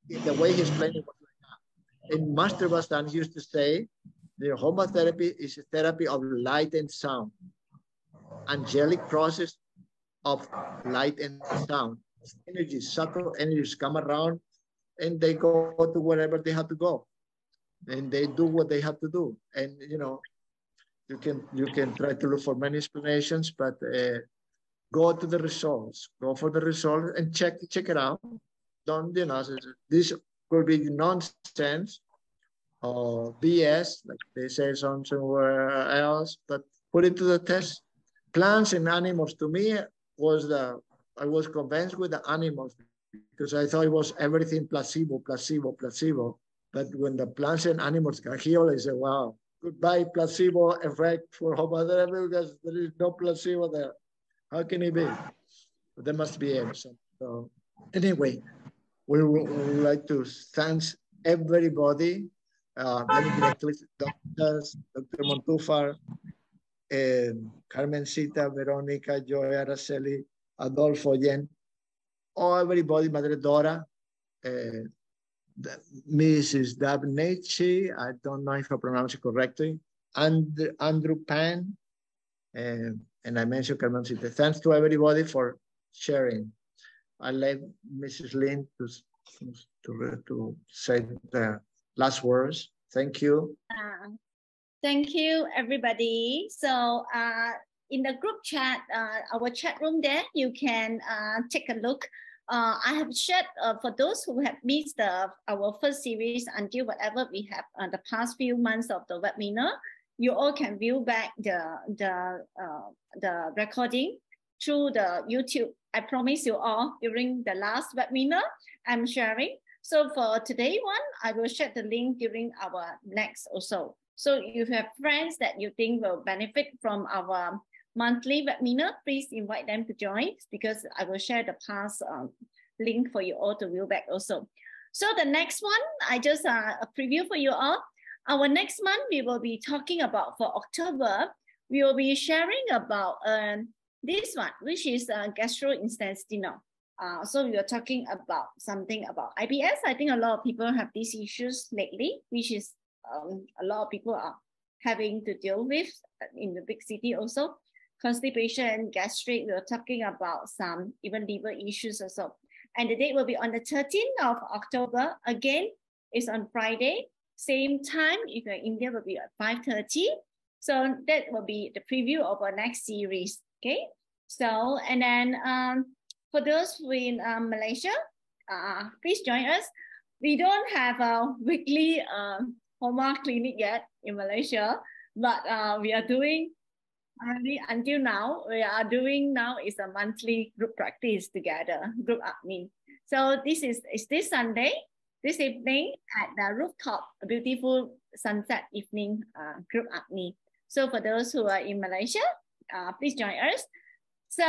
the way he explained it was like that. And Master Bastan used to say, the Homa therapy is a therapy of light and sound, angelic process of light and sound. Energies, subtle energies come around, and they go to wherever they have to go, and they do what they have to do. And you know, you can try to look for many explanations, but go to the results. Go for the results and check it out. Don't, you know, this could be nonsense or BS, like they say somewhere else, but put it to the test. Plants and animals, to me, I was convinced with the animals, because I thought it was everything placebo, placebo, placebo. But when the plants and animals got healed, I said, wow, goodbye placebo effect for Homa therapy, because there is no placebo there. How can it be? But there must be something. So anyway, we would like to thank everybody, many directors, doctors, Dr. Montufar, Carmencita, Veronica, Joy, Araceli, Adolfo, Yen, everybody, Madre Dora, Mrs. Dabnechi, I don't know if I pronounce it correctly, Andrew Pan, and I mentioned Carmencita. Thanks to everybody for sharing. I let Mrs. Lin to say the last words. Thank you. Thank you, everybody. So in the group chat, our chat room there, you can take a look. I have shared for those who have missed our first series until whatever we have the past few months of the webinar, you all can view back the recording through the YouTube. I promise you all during the last webinar I'm sharing. So for today one, I will share the link during our next also. So if you have friends that you think will benefit from our monthly webinar, please invite them to join, because I will share the past link for you all to view back also. So the next one, I just a preview for you all. Our next month, we will be talking about, for October, we will be sharing about this one, which is gastrointestinal. So we are talking about something about IBS. I think a lot of people have these issues lately, which is a lot of people are having to deal with in the big city also. Constipation, gastric, we're talking about some even liver issues also. And the date will be on the 13th of October. Again, it's on Friday. Same time, if you're in India, will be at 5:30. So that will be the preview of our next series, okay? So, and then for those who in Malaysia, please join us. We don't have a weekly Homa clinic yet in Malaysia, but we are doing, until now, we are doing now is a monthly group practice together, group admin. So this is this Sunday, this evening at the rooftop, a beautiful sunset evening group admin. So for those who are in Malaysia, please join us. So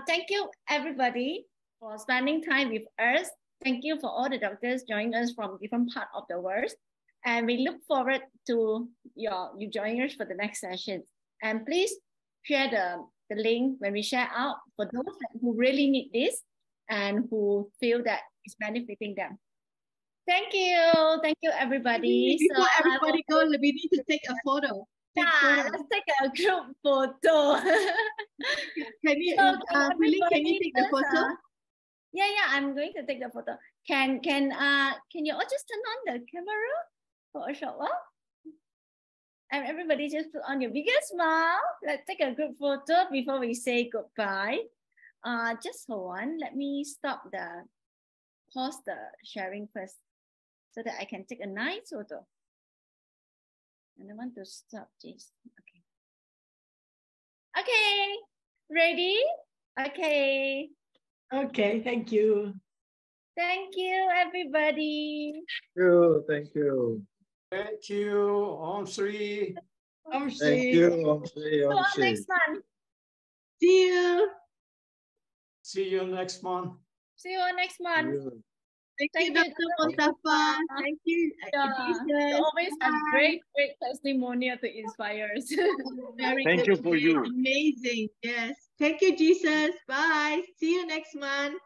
thank you everybody for spending time with us. Thank you for all the doctors joining us from different parts of the world. And we look forward to you joining us for the next session. And please share the link when we share out for those who really need this and who feel that it's benefiting them. Thank you everybody. Before everybody go, we need to take a photo. Let's take a group photo. Can you, can you take the photo? Yeah, I'm going to take the photo. Can you all just turn on the camera for a short while? And everybody just put on your biggest smile. Let's take a group photo before we say goodbye. Just hold on. Let me pause the sharing first so that I can take a nice photo. And I want to stop this. Okay, ready? Okay. Okay, thank you. Thank you, everybody. Thank you. Thank you, Om Sri. Om Sri. Thank you, Om Sri. Om Sri. Next month. See you. See you next month. See you next month. Thank you, Dr. Mustafa. Thank you, You Jesus. always have great testimonial to inspire us. Very Thank good. you for you. Amazing. Yes. Thank you, Jesus. Bye. See you next month.